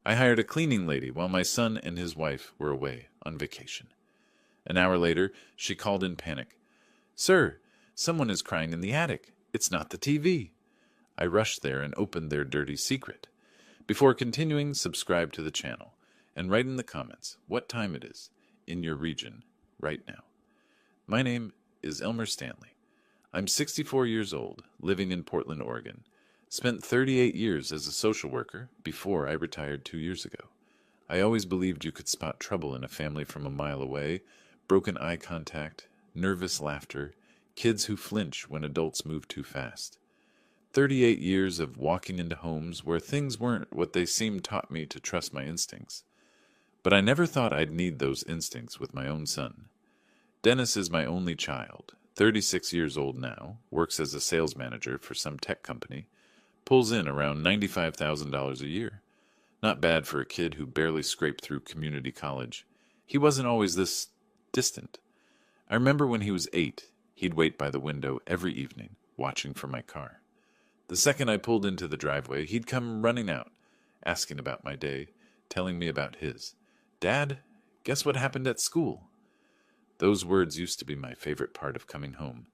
I hired a cleaning lady while my son and his wife were away on vacation. An hour later, she called in panic. "Sir, someone is crying in the attic. It's not the TV." I rushed there and opened their dirty secret. Before continuing, subscribe to the channel and write in the comments what time it is in your region right now. My name is Elmer Stanley. I'm 64 years old, living in Portland, Oregon. Spent 38 years as a social worker before I retired 2 years ago. I always believed you could spot trouble in a family from a mile away: broken eye contact, nervous laughter, kids who flinch when adults move too fast. 38 years of walking into homes where things weren't what they seemed taught me to trust my instincts. But I never thought I'd need those instincts with my own son. Dennis is my only child, 36 years old now, works as a sales manager for some tech company, pulls in around $95,000 a year. Not bad for a kid who barely scraped through community college. He wasn't always this distant. I remember when he was 8, he'd wait by the window every evening, watching for my car. The second I pulled into the driveway, he'd come running out, asking about my day, telling me about his. "Dad, guess what happened at school?" Those words used to be my favorite part of coming home.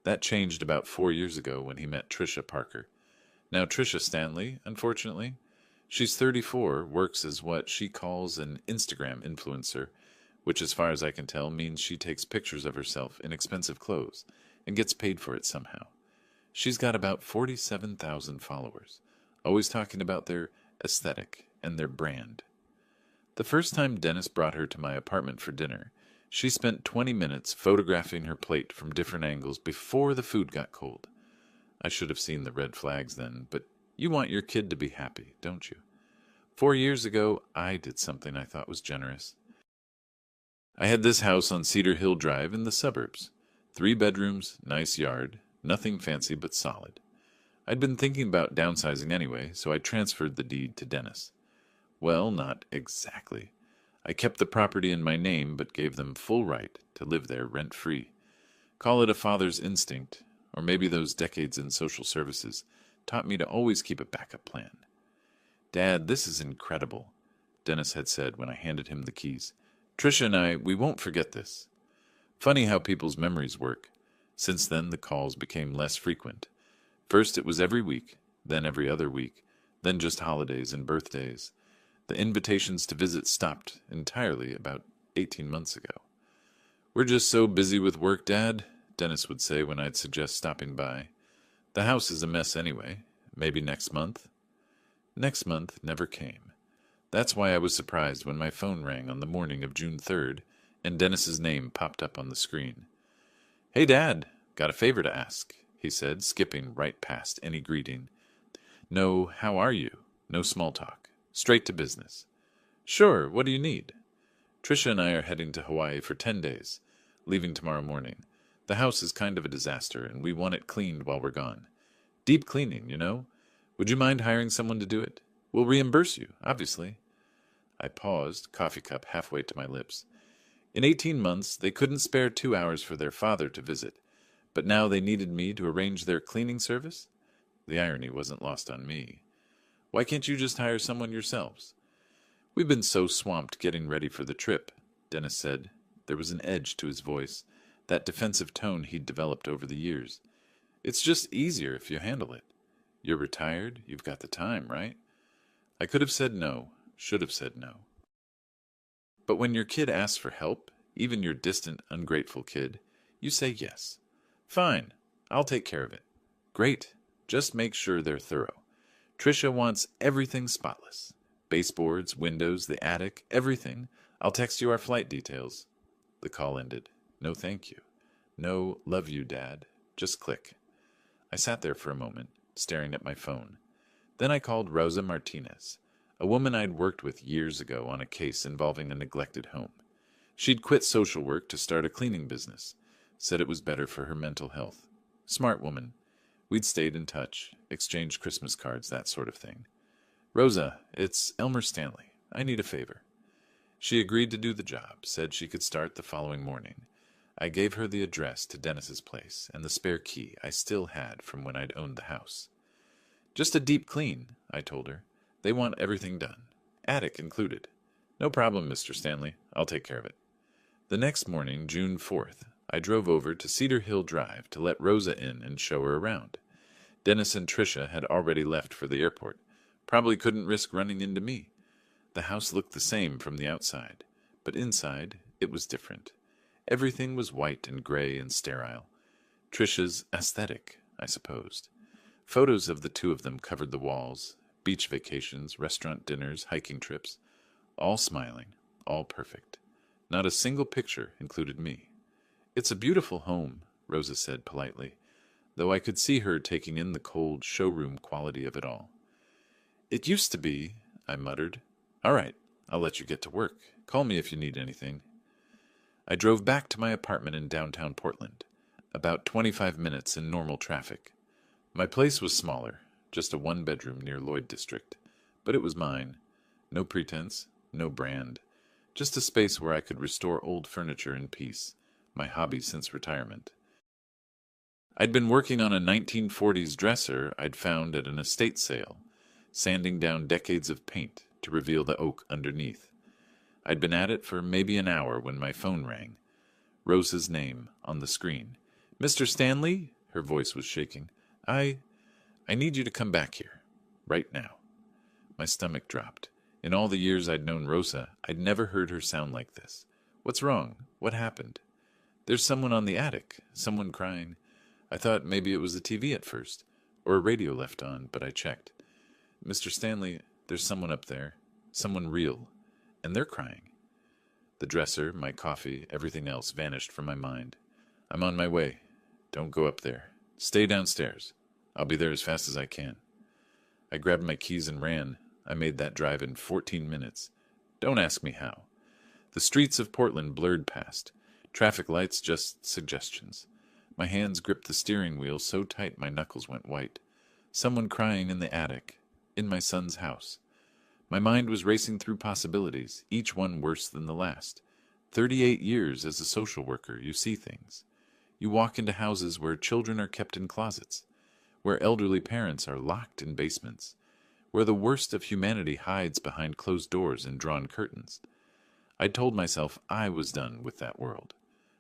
That changed about 4 years ago when he met Trisha Parker. Now Trisha Stanley, unfortunately. She's 34, works as what she calls an Instagram influencer, which as far as I can tell means she takes pictures of herself in expensive clothes and gets paid for it somehow. She's got about 47,000 followers, always talking about their aesthetic and their brand. The first time Dennis brought her to my apartment for dinner, she spent 20 minutes photographing her plate from different angles before the food got cold. I should have seen the red flags then, but you want your kid to be happy, don't you? 4 years ago, I did something I thought was generous. I had this house on Cedar Hill Drive in the suburbs. 3 bedrooms, nice yard, nothing fancy but solid. I'd been thinking about downsizing anyway, so I transferred the deed to Dennis. Well, not exactly. I kept the property in my name, but gave them full right to live there rent-free. Call it a father's instinct, or maybe those decades in social services taught me to always keep a backup plan. "Dad, this is incredible," Dennis had said when I handed him the keys. "Trisha and we won't forget this." Funny how people's memories work. Since then, the calls became less frequent. First it was every week, then every other week, then just holidays and birthdays. The invitations to visit stopped entirely about 18 months ago. "We're just so busy with work, Dad," Dennis would say when I'd suggest stopping by. "The house is a mess anyway. Maybe next month?" Next month never came. That's why I was surprised when my phone rang on the morning of June 3rd, and Dennis's name popped up on the screen. "Hey, Dad, got a favor to ask," he said, skipping right past any greeting. No, "how are you?" No small talk. Straight to business. "Sure, what do you need?" "Trisha and I are heading to Hawaii for 10 days, leaving tomorrow morning. The house is kind of a disaster, and we want it cleaned while we're gone. Deep cleaning, you know. Would you mind hiring someone to do it? We'll reimburse you, obviously." I paused, coffee cup halfway to my lips. In 18 months, they couldn't spare 2 hours for their father to visit, but now they needed me to arrange their cleaning service? The irony wasn't lost on me. "Why can't you just hire someone yourselves?" "We've been so swamped getting ready for the trip," Dennis said. There was an edge to his voice, that defensive tone he'd developed over the years. "It's just easier if you handle it. You're retired, you've got the time, right?" I could have said no, should have said no. But when your kid asks for help, even your distant, ungrateful kid, you say yes. "Fine, I'll take care of it." "Great, just make sure they're thorough. Trisha wants everything spotless. Baseboards, windows, the attic, everything. I'll text you our flight details." The call ended. No thank you. No love you, Dad. Just click. I sat there for a moment, staring at my phone. Then I called Rosa Martinez, a woman I'd worked with years ago on a case involving a neglected home. She'd quit social work to start a cleaning business. Said it was better for her mental health. Smart woman. We'd stayed in touch, exchanged Christmas cards, that sort of thing. "Rosa, it's Elmer Stanley. I need a favor." She agreed to do the job, said she could start the following morning. I gave her the address to Dennis's place and the spare key I still had from when I'd owned the house. "Just a deep clean," I told her. "They want everything done. attic included. No problem, Mr. Stanley. I'll take care of it. The next morning, June 4th, I drove over to Cedar Hill Drive to let Rosa in and show her around. Dennis and Tricia had already left for the airport. Probably couldn't risk running into me. The house looked the same from the outside, but inside it was different. Everything was white and gray and sterile. Tricia's aesthetic, I supposed. Photos of the two of them covered the walls. Beach vacations, restaurant dinners, hiking trips. All smiling, all perfect. Not a single picture included me. It's a beautiful home, Rosa said politely, though I could see her taking in the cold showroom quality of it all. It used to be, I muttered. All right, I'll let you get to work. Call me if you need anything. I drove back to my apartment in downtown Portland, about 25 minutes in normal traffic. My place was smaller, just a one-bedroom near Lloyd District, but it was mine. No pretense, no brand, just a space where I could restore old furniture in peace, my hobby since retirement. I'd been working on a 1940s dresser I'd found at an estate sale, sanding down decades of paint to reveal the oak underneath. I'd been at it for maybe an hour when my phone rang. Rosa's name on the screen. Mr. Stanley? Her voice was shaking. I need you to come back here. Right now. My stomach dropped. In all the years I'd known Rosa, I'd never heard her sound like this. What's wrong? What happened? There's someone on the attic. Someone crying. I thought maybe it was the TV at first, or a radio left on, but I checked. Mr. Stanley, there's someone up there. Someone real. And they're crying. The dresser, my coffee, everything else vanished from my mind. I'm on my way. Don't go up there. Stay downstairs. I'll be there as fast as I can. I grabbed my keys and ran. I made that drive in 14 minutes. Don't ask me how. The streets of Portland blurred past. Traffic lights just suggestions. My hands gripped the steering wheel so tight my knuckles went white. Someone crying in the attic. In my son's house. My mind was racing through possibilities, each one worse than the last. 38 years as a social worker, you see things. You walk into houses where children are kept in closets, where elderly parents are locked in basements, where the worst of humanity hides behind closed doors and drawn curtains. I'd told myself I was done with that world.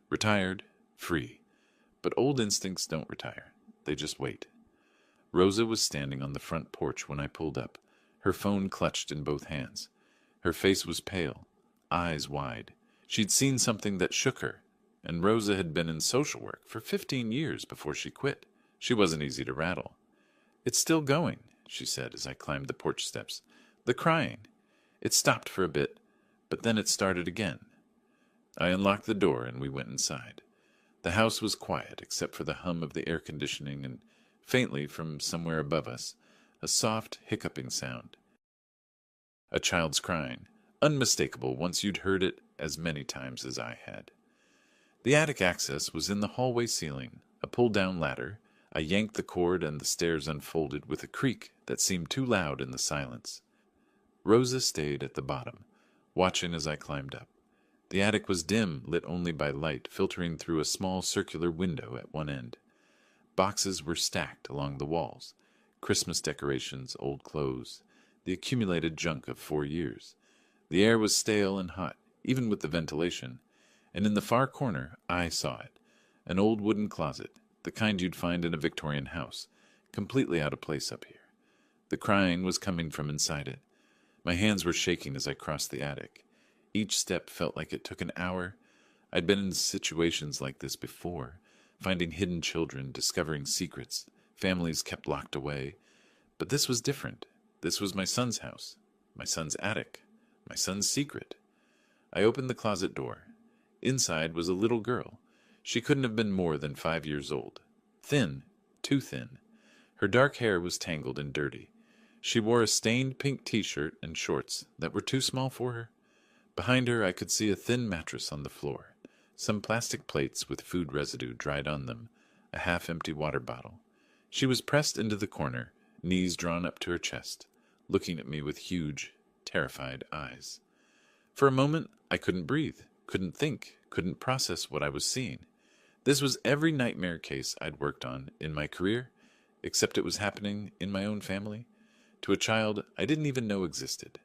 Retired, free. But old instincts don't retire. They just wait. Rosa was standing on the front porch when I pulled up, her phone clutched in both hands. Her face was pale, eyes wide. She'd seen something that shook her, and Rosa had been in social work for 15 years before she quit. She wasn't easy to rattle. It's still going, she said as I climbed the porch steps. The crying. It stopped for a bit, but then it started again. I unlocked the door and we went inside. The house was quiet except for the hum of the air conditioning and, faintly from somewhere above us, a soft hiccuping sound. A child's crying, unmistakable once you'd heard it as many times as I had. The attic access was in the hallway ceiling, a pull-down ladder. I yanked the cord and the stairs unfolded with a creak that seemed too loud in the silence. Rosa stayed at the bottom, watching as I climbed up. The attic was dim, lit only by light filtering through a small circular window at one end. Boxes were stacked along the walls. Christmas decorations, old clothes, the accumulated junk of 4 years. The air was stale and hot, even with the ventilation, and in the far corner I saw it, an old wooden closet, the kind you'd find in a Victorian house, completely out of place up here. The crying was coming from inside it. My hands were shaking as I crossed the attic. Each step felt like it took an hour. I'd been in situations like this before, finding hidden children, discovering secrets, families kept locked away. But this was different. This was my son's house, my son's attic, my son's secret. I opened the closet door. Inside was a little girl. She couldn't have been more than 5 years old. Thin, too thin. Her dark hair was tangled and dirty. She wore a stained pink t-shirt and shorts that were too small for her. Behind her I could see a thin mattress on the floor, some plastic plates with food residue dried on them, a half-empty water bottle. She was pressed into the corner, knees drawn up to her chest, looking at me with huge, terrified eyes. For a moment I couldn't breathe, couldn't think, couldn't process what I was seeing. This was every nightmare case I'd worked on in my career, except it was happening in my own family, to a child I didn't even know existed.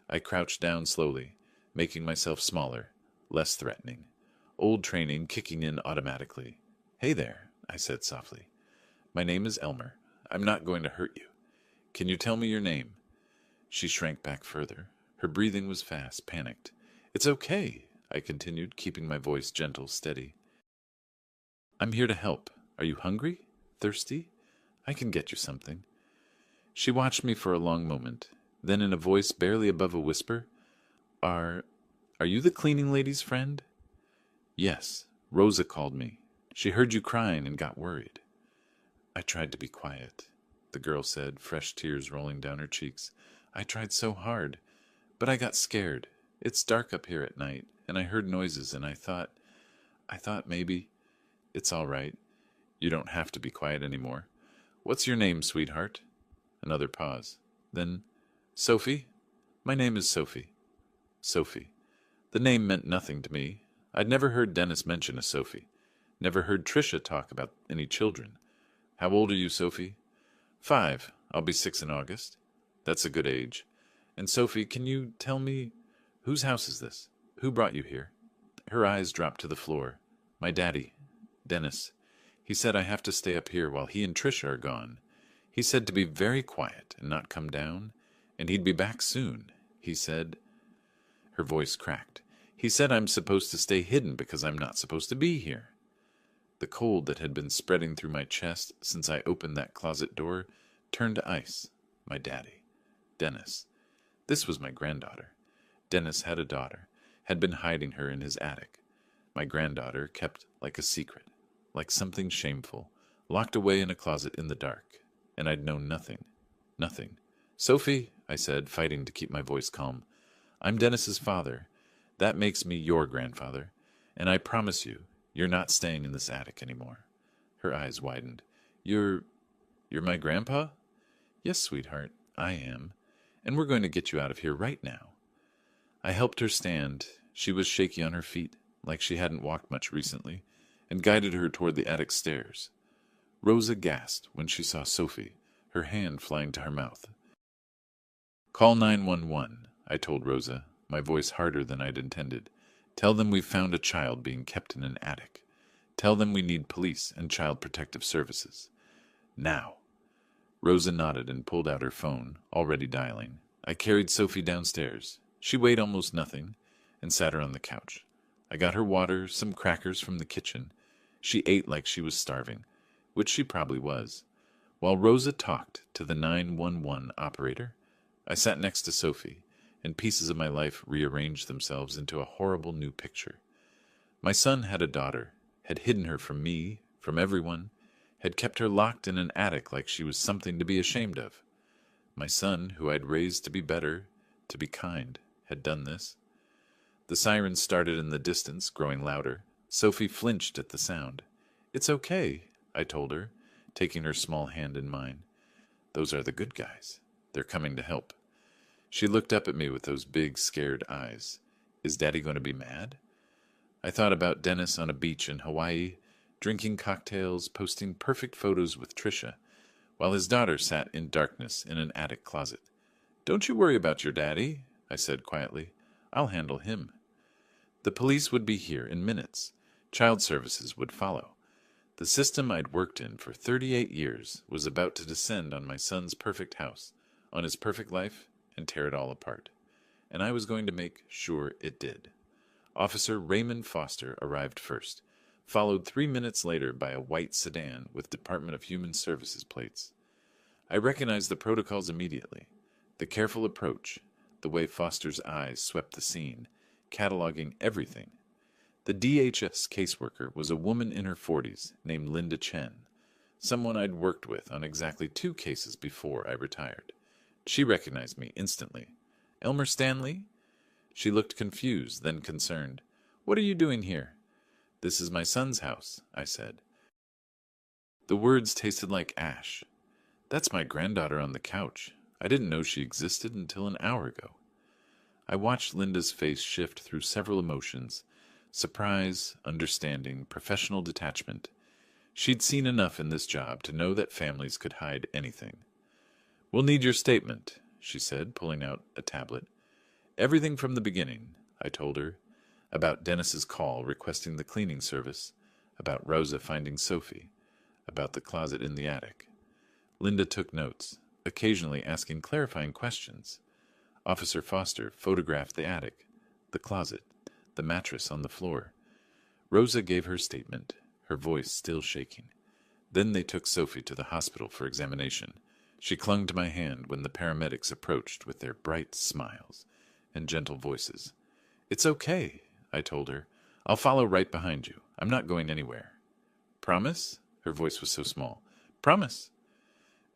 I crouched down slowly, making myself smaller, less threatening. Old training kicking in automatically. "Hey there," I said softly. "My name is Elmer. I'm not going to hurt you. Can you tell me your name?" She shrank back further. Her breathing was fast, panicked. "It's okay," I continued, keeping my voice gentle, steady. "I'm here to help. Are you hungry? Thirsty? I can get you something." She watched me for a long moment. Then in a voice barely above a whisper, Are you the cleaning lady's friend?" "Yes. Rosa called me. She heard you crying and got worried." "I tried to be quiet," the girl said, fresh tears rolling down her cheeks. "I tried so hard, but I got scared. It's dark up here at night, and I heard noises, and I thought maybe it's all right. You don't have to be quiet anymore. What's your name, sweetheart?" Another pause. Then, "Sophie? My name is Sophie." Sophie. The name meant nothing to me. I'd never heard Dennis mention a Sophie. Never heard Tricia talk about any children. "How old are you, Sophie?" "5. I'll be 6 in August." "That's a good age. And Sophie, can you tell me, whose house is this? Who brought you here?" Her eyes dropped to the floor. "My daddy, Dennis. He said I have to stay up here while he and Tricia are gone. He said to be very quiet and not come down, and he'd be back soon. He said—" Her voice cracked. "He said I'm supposed to stay hidden because I'm not supposed to be here." The cold that had been spreading through my chest since I opened that closet door turned to ice. My daddy. Dennis. This was my granddaughter. Dennis had a daughter, had been hiding her in his attic. My granddaughter kept like a secret, like something shameful, locked away in a closet in the dark. And I'd known nothing. Nothing. "Sophie," I said, fighting to keep my voice calm, "I'm Dennis's father. That makes me your grandfather. And I promise you, you're not staying in this attic anymore." Her eyes widened. You're my grandpa?" "Yes, sweetheart, I am. And we're going to get you out of here right now." I helped her stand. She was shaky on her feet, like she hadn't walked much recently, and guided her toward the attic stairs. Rosa gasped when she saw Sophie, her hand flying to her mouth. "Call 911, I told Rosa, my voice harder than I'd intended. "Tell them we've found a child being kept in an attic. Tell them we need police and child protective services. Now." Rosa nodded and pulled out her phone, already dialing. I carried Sophie downstairs. She weighed almost nothing, and sat her on the couch. I got her water, some crackers from the kitchen. She ate like she was starving, which she probably was. While Rosa talked to the 911 operator, I sat next to Sophie, and pieces of my life rearranged themselves into a horrible new picture. My son had a daughter, had hidden her from me, from everyone, had kept her locked in an attic like she was something to be ashamed of. My son, who I'd raised to be better, to be kind, had done this. The sirens started in the distance, growing louder. Sophie flinched at the sound. "It's okay," I told her, taking her small hand in mine. "Those are the good guys. They're coming to help." She looked up at me with those big, scared eyes. Is Daddy going to be mad? I thought about Dennis on a beach in Hawaii, drinking cocktails, posting perfect photos with Tricia, while his daughter sat in darkness in an attic closet. "Don't you worry about your daddy," I said quietly. "I'll handle him." The police would be here in minutes. Child services would follow. The system I'd worked in for 38 years was about to descend on my son's perfect house, on his perfect life, and tear it all apart. And I was going to make sure it did. Officer Raymond Foster arrived first, followed 3 minutes later by a white sedan with Department of Human Services plates. I recognized the protocols immediately. The careful approach, the way Foster's eyes swept the scene, cataloging everything. The DHS caseworker was a woman in her 40s named Linda Chen, someone I'd worked with on exactly 2 cases before I retired. She recognized me instantly. "Elmer Stanley?" She looked confused, then concerned. "What are you doing here?" "This is my son's house," I said. The words tasted like ash. "That's my granddaughter on the couch. I didn't know she existed until an hour ago." I watched Linda's face shift through several emotions: surprise, understanding, professional detachment. She'd seen enough in this job to know that families could hide anything. "We'll need your statement," she said, pulling out a tablet. Everything from the beginning, I told her. About Dennis's call requesting the cleaning service, about Rosa finding Sophie, about the closet in the attic. Linda took notes, occasionally asking clarifying questions. Officer Foster photographed the attic, the closet, the mattress on the floor. Rosa gave her statement, her voice still shaking. Then they took Sophie to the hospital for examination. She clung to my hand when the paramedics approached with their bright smiles and gentle voices. "It's okay," I told her. "I'll follow right behind you. I'm not going anywhere." "Promise?" Her voice was so small. "Promise."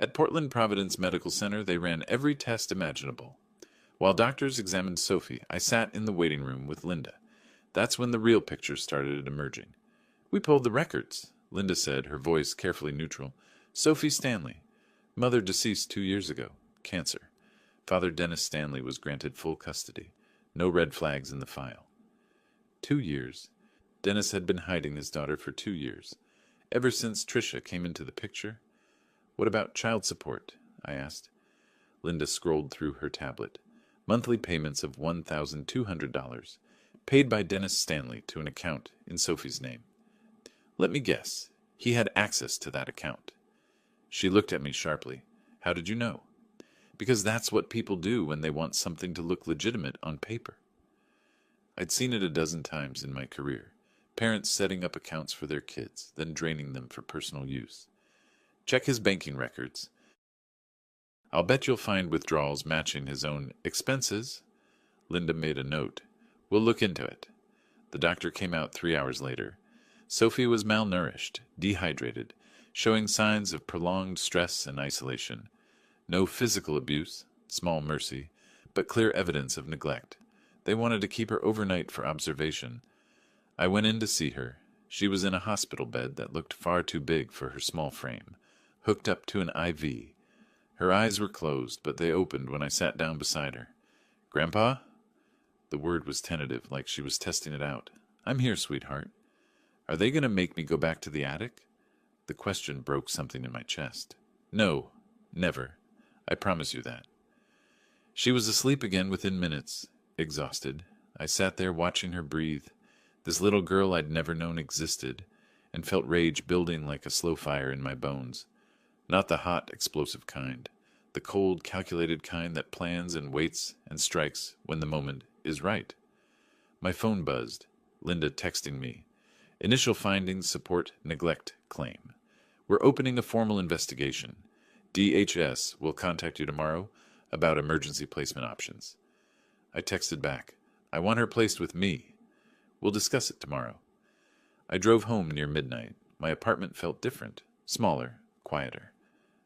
At Portland Providence Medical Center, they ran every test imaginable. While doctors examined Sophie, I sat in the waiting room with Linda. That's when the real picture started emerging. "We pulled the records," Linda said, her voice carefully neutral. "Sophie Stanley. Mother deceased 2 years ago. Cancer. Father Dennis Stanley was granted full custody. No red flags in the file." 2 years. Dennis had been hiding his daughter for 2 years. Ever since Tricia came into the picture. "What about child support?" I asked. Linda scrolled through her tablet. Monthly payments of $1,200, paid by Dennis Stanley to an account in Sophie's name. "Let me guess. He had access to that account." She looked at me sharply. "How did you know?" "Because that's what people do when they want something to look legitimate on paper." I'd seen it a dozen times in my career. Parents setting up accounts for their kids, then draining them for personal use. "Check his banking records. I'll bet you'll find withdrawals matching his own expenses." Linda made a note. "We'll look into it." The doctor came out 3 hours later. Sophie was malnourished, dehydrated, showing signs of prolonged stress and isolation. No physical abuse, small mercy, but clear evidence of neglect. They wanted to keep her overnight for observation. I went in to see her. She was in a hospital bed that looked far too big for her small frame, hooked up to an IV. Her eyes were closed, but they opened when I sat down beside her. "Grandpa?" The word was tentative, like she was testing it out. "I'm here, sweetheart." "Are they going to make me go back to the attic?" The question broke something in my chest. "No, never. I promise you that." She was asleep again within minutes, exhausted. I sat there watching her breathe. This little girl I'd never known existed, and felt rage building like a slow fire in my bones. Not the hot, explosive kind. The cold, calculated kind that plans and waits and strikes when the moment is right. My phone buzzed. Linda texting me. "Initial findings support neglect claim. We're opening a formal investigation. DHS will contact you tomorrow about emergency placement options." I texted back. "I want her placed with me. We'll discuss it tomorrow." I drove home near midnight. My apartment felt different, smaller, quieter.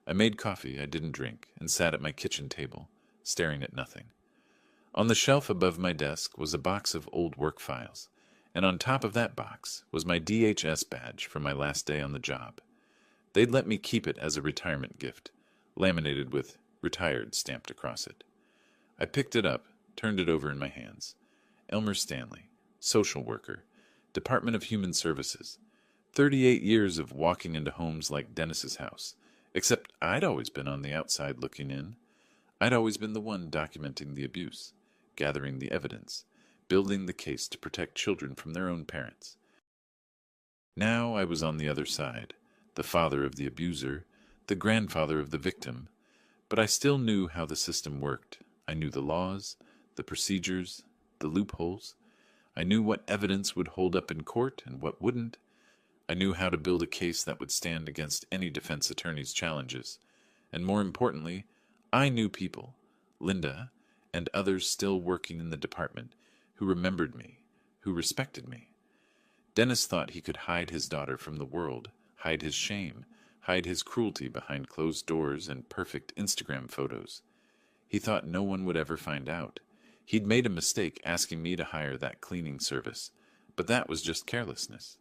I made coffee I didn't drink and sat at my kitchen table, staring at nothing. On the shelf above my desk was a box of old work files, and on top of that box was my DHS badge from my last day on the job. They'd let me keep it as a retirement gift, laminated with "retired" stamped across it. I picked it up, turned it over in my hands. Elmer Stanley, social worker, Department of Human Services. 38 years of walking into homes like Dennis's house, except I'd always been on the outside looking in. I'd always been the one documenting the abuse, gathering the evidence, building the case to protect children from their own parents. Now I was on the other side, the father of the abuser, the grandfather of the victim, but I still knew how the system worked. I knew the laws, the procedures, the loopholes. I knew what evidence would hold up in court and what wouldn't. I knew how to build a case that would stand against any defense attorney's challenges. And more importantly, I knew people, Linda, and others still working in the department, who remembered me, who respected me. Dennis thought he could hide his daughter from the world, hide his shame, hide his cruelty behind closed doors and perfect Instagram photos. He thought no one would ever find out. He'd made a mistake asking me to hire that cleaning service, but that was just carelessness.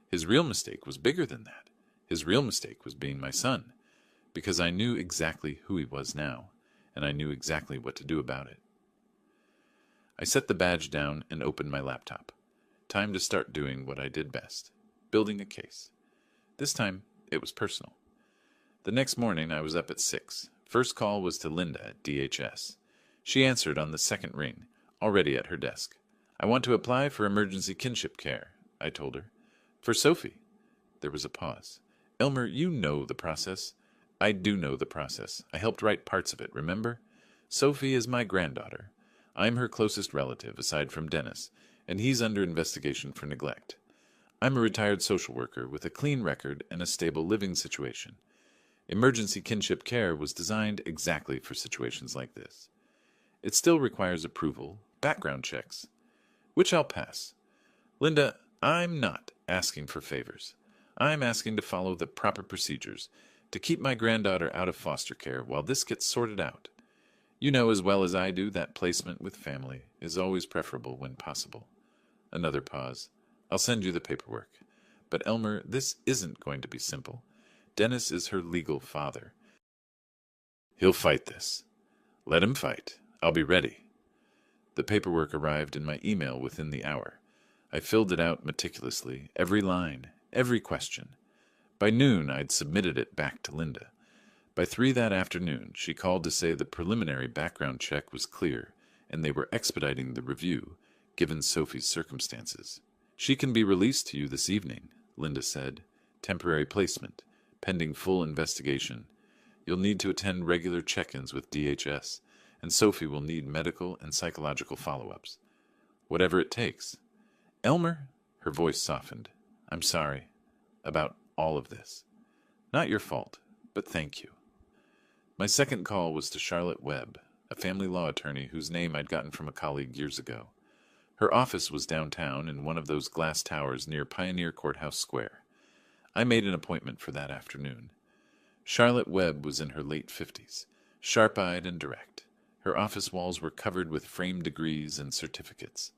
His real mistake was bigger than that. His real mistake was being my son, because I knew exactly who he was now, and I knew exactly what to do about it. I set the badge down and opened my laptop. Time to start doing what I did best, building a case. This time, it was personal. The next morning, I was up at 6. First call was to Linda at DHS. She answered on the second ring, already at her desk. "I want to apply for emergency kinship care," I told her. "For Sophie." There was a pause. "Elmer, you know the process." "I do know the process. I helped write parts of it, remember? Sophie is my granddaughter. I'm her closest relative, aside from Dennis, and he's under investigation for neglect. I'm a retired social worker with a clean record and a stable living situation. Emergency kinship care was designed exactly for situations like this. It still requires approval, background checks, which I'll pass. Linda, I'm not asking for favors. I'm asking to follow the proper procedures to keep my granddaughter out of foster care while this gets sorted out. You know as well as I do that placement with family is always preferable when possible." Another pause. "I'll send you the paperwork. But Elmer, this isn't going to be simple. Dennis is her legal father. He'll fight this. Let him fight. I'll be ready." The paperwork arrived in my email within the hour. I filled it out meticulously, every line, every question. By noon, I'd submitted it back to Linda. By 3 that afternoon, she called to say the preliminary background check was clear, and they were expediting the review, given Sophie's circumstances. "She can be released to you this evening," Linda said. "Temporary placement, pending full investigation. You'll need to attend regular check-ins with DHS, and Sophie will need medical and psychological follow-ups. Whatever it takes." "Elmer," her voice softened, "I'm sorry about all of this. Not your fault, but thank you." My second call was to Charlotte Webb, a family law attorney whose name I'd gotten from a colleague years ago. Her office was downtown in one of those glass towers near Pioneer Courthouse Square. I made an appointment for that afternoon. Charlotte Webb was in her late 50s, sharp-eyed and direct. Her office walls were covered with framed degrees and certificates.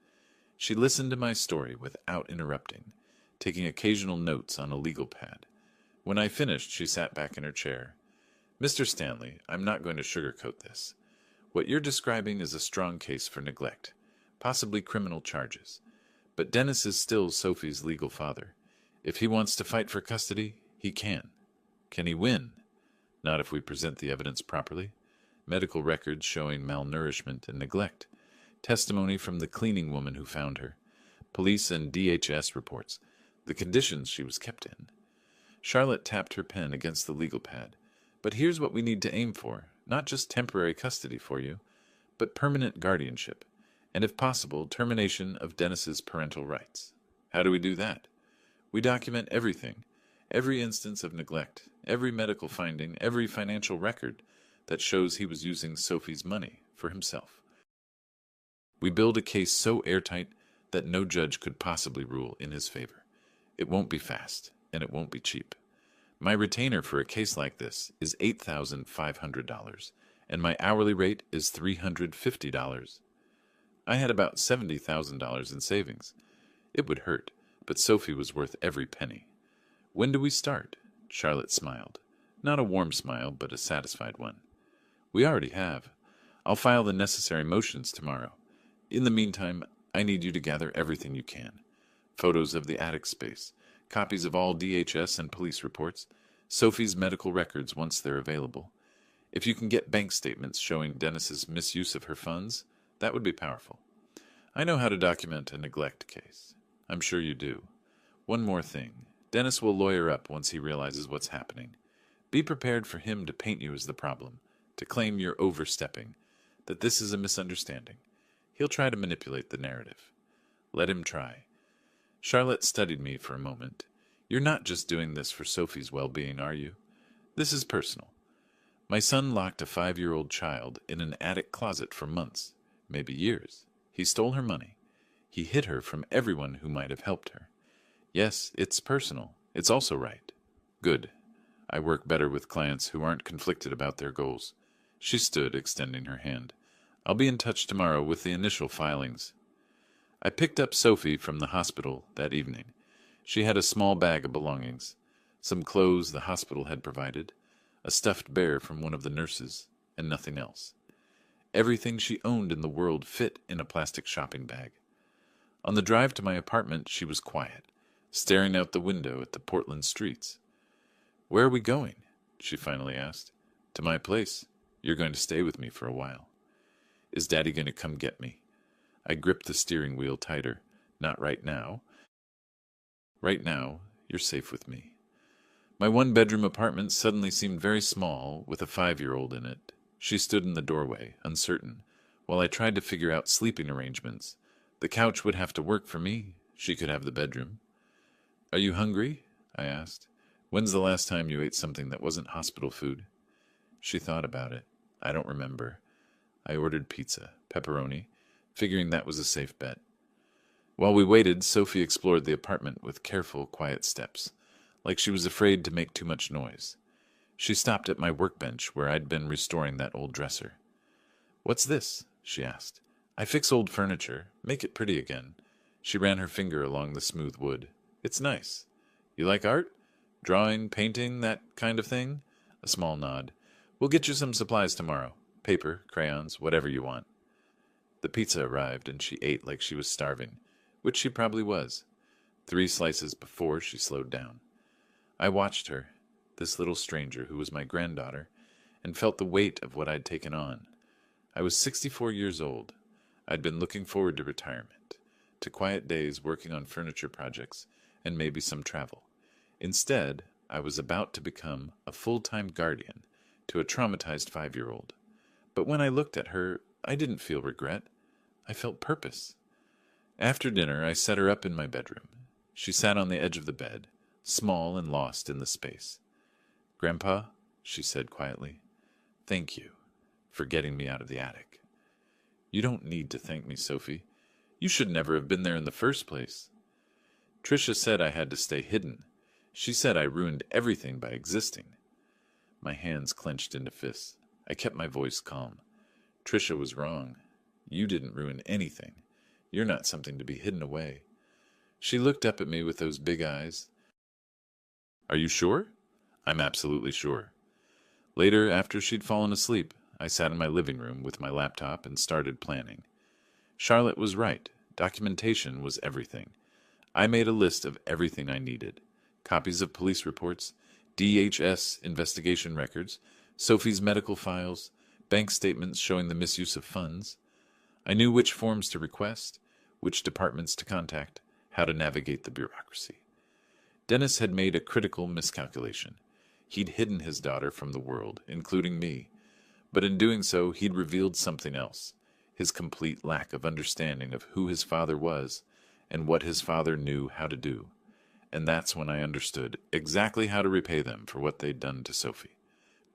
She listened to my story without interrupting, taking occasional notes on a legal pad. When I finished, she sat back in her chair. "Mr. Stanley, I'm not going to sugarcoat this. What you're describing is a strong case for neglect, possibly criminal charges. But Dennis is still Sophie's legal father. If he wants to fight for custody, he can. Can he win? Not if we present the evidence properly. Medical records showing malnourishment and neglect. Testimony from the cleaning woman who found her. Police and DHS reports. The conditions she was kept in." Charlotte tapped her pen against the legal pad. "But here's what we need to aim for. Not just temporary custody for you, but permanent guardianship, and if possible, termination of Dennis's parental rights. How do we do that? We document everything, every instance of neglect, every medical finding, every financial record that shows he was using Sophie's money for himself. We build a case so airtight that no judge could possibly rule in his favor. It won't be fast, and it won't be cheap. My retainer for a case like this is $8,500, and my hourly rate is $350. I had about $70,000 in savings. It would hurt, but Sophie was worth every penny. When do we start?" Charlotte smiled. Not a warm smile, but a satisfied one. "We already have. I'll file the necessary motions tomorrow. In the meantime, I need you to gather everything you can. Photos of the attic space, copies of all DHS and police reports, Sophie's medical records once they're available. If you can get bank statements showing Dennis's misuse of her funds, that would be powerful. I know how to document a neglect case. I'm sure you do. One more thing. Dennis will lawyer up once he realizes what's happening. Be prepared for him to paint you as the problem, to claim you're overstepping, that this is a misunderstanding. He'll try to manipulate the narrative. Let him try." Charlotte studied me for a moment. "You're not just doing this for Sophie's well-being, are you? This is personal. My son locked a 5-year-old child in an attic closet for months, maybe years. He stole her money. He hid her from everyone who might have helped her. Yes, it's personal. It's also right. Good. I work better with clients who aren't conflicted about their goals." She stood, extending her hand. "I'll be in touch tomorrow with the initial filings." I picked up Sophie from the hospital that evening. She had a small bag of belongings, some clothes the hospital had provided, a stuffed bear from one of the nurses, and nothing else. Everything she owned in the world fit in a plastic shopping bag. On the drive to my apartment, she was quiet, staring out the window at the Portland streets. "Where are we going?" she finally asked. "To my place. You're going to stay with me for a while." "Is Daddy going to come get me?" I gripped the steering wheel tighter. Not right now. Right now, you're safe with me. My one-bedroom apartment suddenly seemed very small, with a 5-year-old in it. She stood in the doorway, uncertain, while I tried to figure out sleeping arrangements. The couch would have to work for me. She could have the bedroom. Are you hungry? I asked. When's the last time you ate something that wasn't hospital food? She thought about it. I don't remember. I ordered pizza, pepperoni, figuring that was a safe bet. While we waited, Sophie explored the apartment with careful, quiet steps, like she was afraid to make too much noise. She stopped at my workbench where I'd been restoring that old dresser. What's this? She asked. I fix old furniture, make it pretty again. She ran her finger along the smooth wood. It's nice. You like art? Drawing, painting, that kind of thing? A small nod. We'll get you some supplies tomorrow. Paper, crayons, whatever you want. The pizza arrived and she ate like she was starving, which she probably was. 3 slices before she slowed down. I watched her, this little stranger who was my granddaughter, and felt the weight of what I'd taken on. I was 64 years old. I'd been looking forward to retirement, to quiet days working on furniture projects, and maybe some travel. Instead, I was about to become a full-time guardian to a traumatized 5-year-old. But when I looked at her, I didn't feel regret. I felt purpose. After dinner, I set her up in my bedroom. She sat on the edge of the bed, small and lost in the space. Grandpa, she said quietly, thank you for getting me out of the attic. You don't need to thank me, Sophie. You should never have been there in the first place. Tricia said I had to stay hidden. She said I ruined everything by existing. My hands clenched into fists. I kept my voice calm. Tricia was wrong. You didn't ruin anything. You're not something to be hidden away. She looked up at me with those big eyes. Are you sure? I'm absolutely sure. Later, after she'd fallen asleep, I sat in my living room with my laptop and started planning. Charlotte was right. Documentation was everything. I made a list of everything I needed. Copies of police reports, DHS investigation records, Sophie's medical files, bank statements showing the misuse of funds. I knew which forms to request, which departments to contact, how to navigate the bureaucracy. Dennis had made a critical miscalculation. He'd hidden his daughter from the world, including me. But in doing so, he'd revealed something else, his complete lack of understanding of who his father was and what his father knew how to do. And that's when I understood exactly how to repay them for what they'd done to Sophie.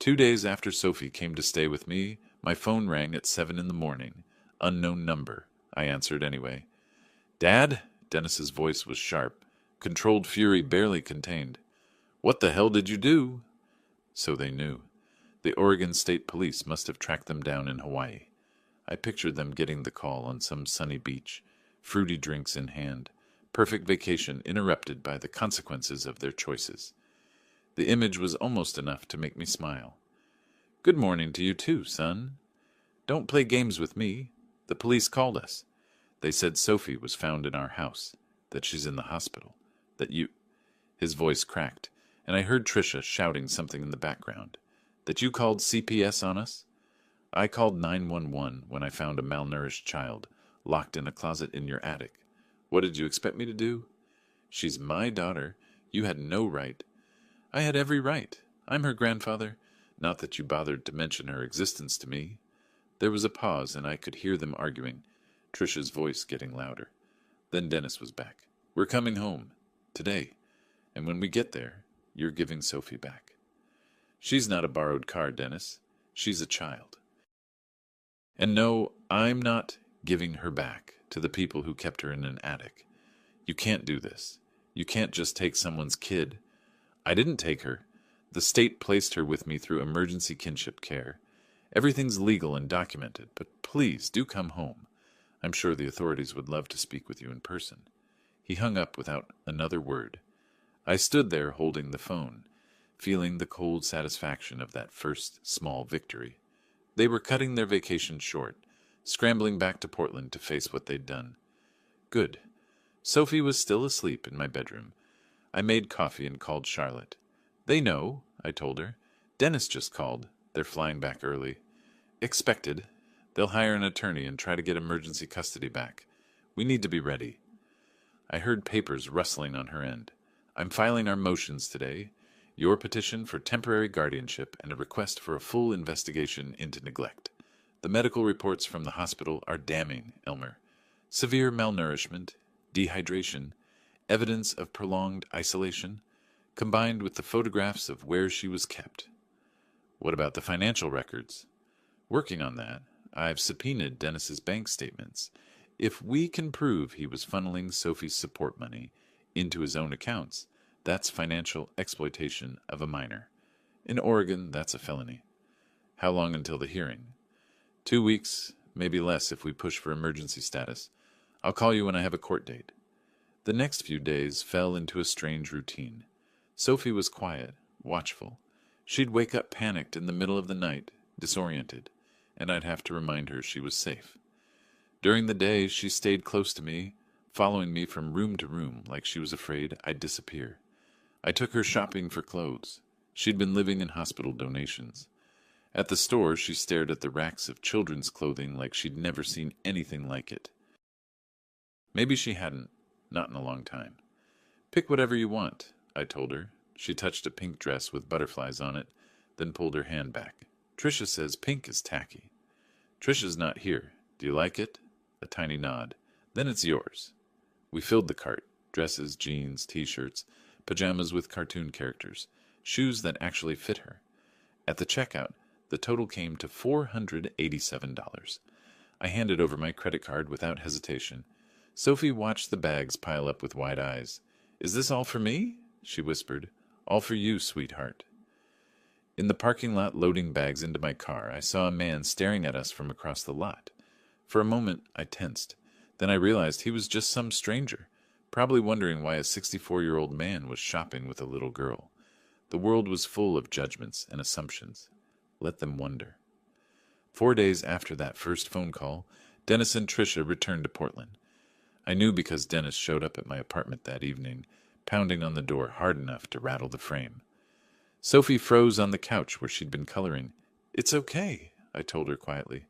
2 days after Sophie came to stay with me, my phone rang at 7 in the morning. Unknown number. I answered anyway. Dad? Dennis's voice was sharp, controlled fury barely contained. What the hell did you do? So they knew. The Oregon State Police must have tracked them down in Hawaii. I pictured them getting the call on some sunny beach, fruity drinks in hand, perfect vacation interrupted by the consequences of their choices. The image was almost enough to make me smile. Good morning to you too, son. Don't play games with me. The police called us. They said Sophie was found in our house, that she's in the hospital, that you... His voice cracked, and I heard Tricia shouting something in the background. That you called CPS on us? I called 911 when I found a malnourished child locked in a closet in your attic. What did you expect me to do? She's my daughter. You had no right. I had every right. I'm her grandfather. Not that you bothered to mention her existence to me. There was a pause, and I could hear them arguing, Tricia's voice getting louder. Then Dennis was back. We're coming home. Today. And when we get there, you're giving Sophie back. She's not a borrowed car, Dennis. She's a child. And no, I'm not giving her back to the people who kept her in an attic. You can't do this. You can't just take someone's kid. I didn't take her. The state placed her with me through emergency kinship care. Everything's legal and documented, but please do come home. I'm sure the authorities would love to speak with you in person. He hung up without another word. I stood there holding the phone, feeling the cold satisfaction of that first small victory. They were cutting their vacation short, scrambling back to Portland to face what they'd done. Good. Sophie was still asleep in my bedroom. I made coffee and called Charlotte. They know, I told her. Dennis just called. They're flying back early. Expected. They'll hire an attorney and try to get emergency custody back. We need to be ready. I heard papers rustling on her end. I'm filing our motions today. Your petition for temporary guardianship and a request for a full investigation into neglect. The medical reports from the hospital are damning, Elmer. Severe malnourishment, dehydration, evidence of prolonged isolation, combined with the photographs of where she was kept. What about the financial records? Working on that. I've subpoenaed Dennis's bank statements. If we can prove he was funneling Sophie's support money into his own accounts, that's financial exploitation of a minor. In Oregon, that's a felony. How long until the hearing? 2 weeks, maybe less if we push for emergency status. I'll call you when I have a court date. The next few days fell into a strange routine. Sophie was quiet, watchful. She'd wake up panicked in the middle of the night, disoriented, and I'd have to remind her she was safe. During the day, she stayed close to me, following me from room to room like she was afraid I'd disappear. I took her shopping for clothes. She'd been living in hospital donations. At the store, she stared at the racks of children's clothing like she'd never seen anything like it. Maybe she hadn't, not in a long time. Pick whatever you want, I told her. She touched a pink dress with butterflies on it, then pulled her hand back. Tricia says pink is tacky. Tricia's not here. Do you like it? A tiny nod. Then it's yours. We filled the cart. Dresses, jeans, t-shirts, pajamas with cartoon characters, shoes that actually fit her. At the checkout, the total came to $487. I handed over my credit card without hesitation. Sophie watched the bags pile up with wide eyes. Is this all for me? She whispered. All for you, sweetheart. In the parking lot loading bags into my car, I saw a man staring at us from across the lot. For a moment, I tensed. Then I realized he was just some stranger, probably wondering why a 64-year-old man was shopping with a little girl. The world was full of judgments and assumptions. Let them wonder. 4 days after that first phone call, Dennis and Tricia returned to Portland. I knew because Dennis showed up at my apartment that evening, pounding on the door hard enough to rattle the frame. Sophie froze on the couch where she'd been coloring. It's okay, I told her quietly.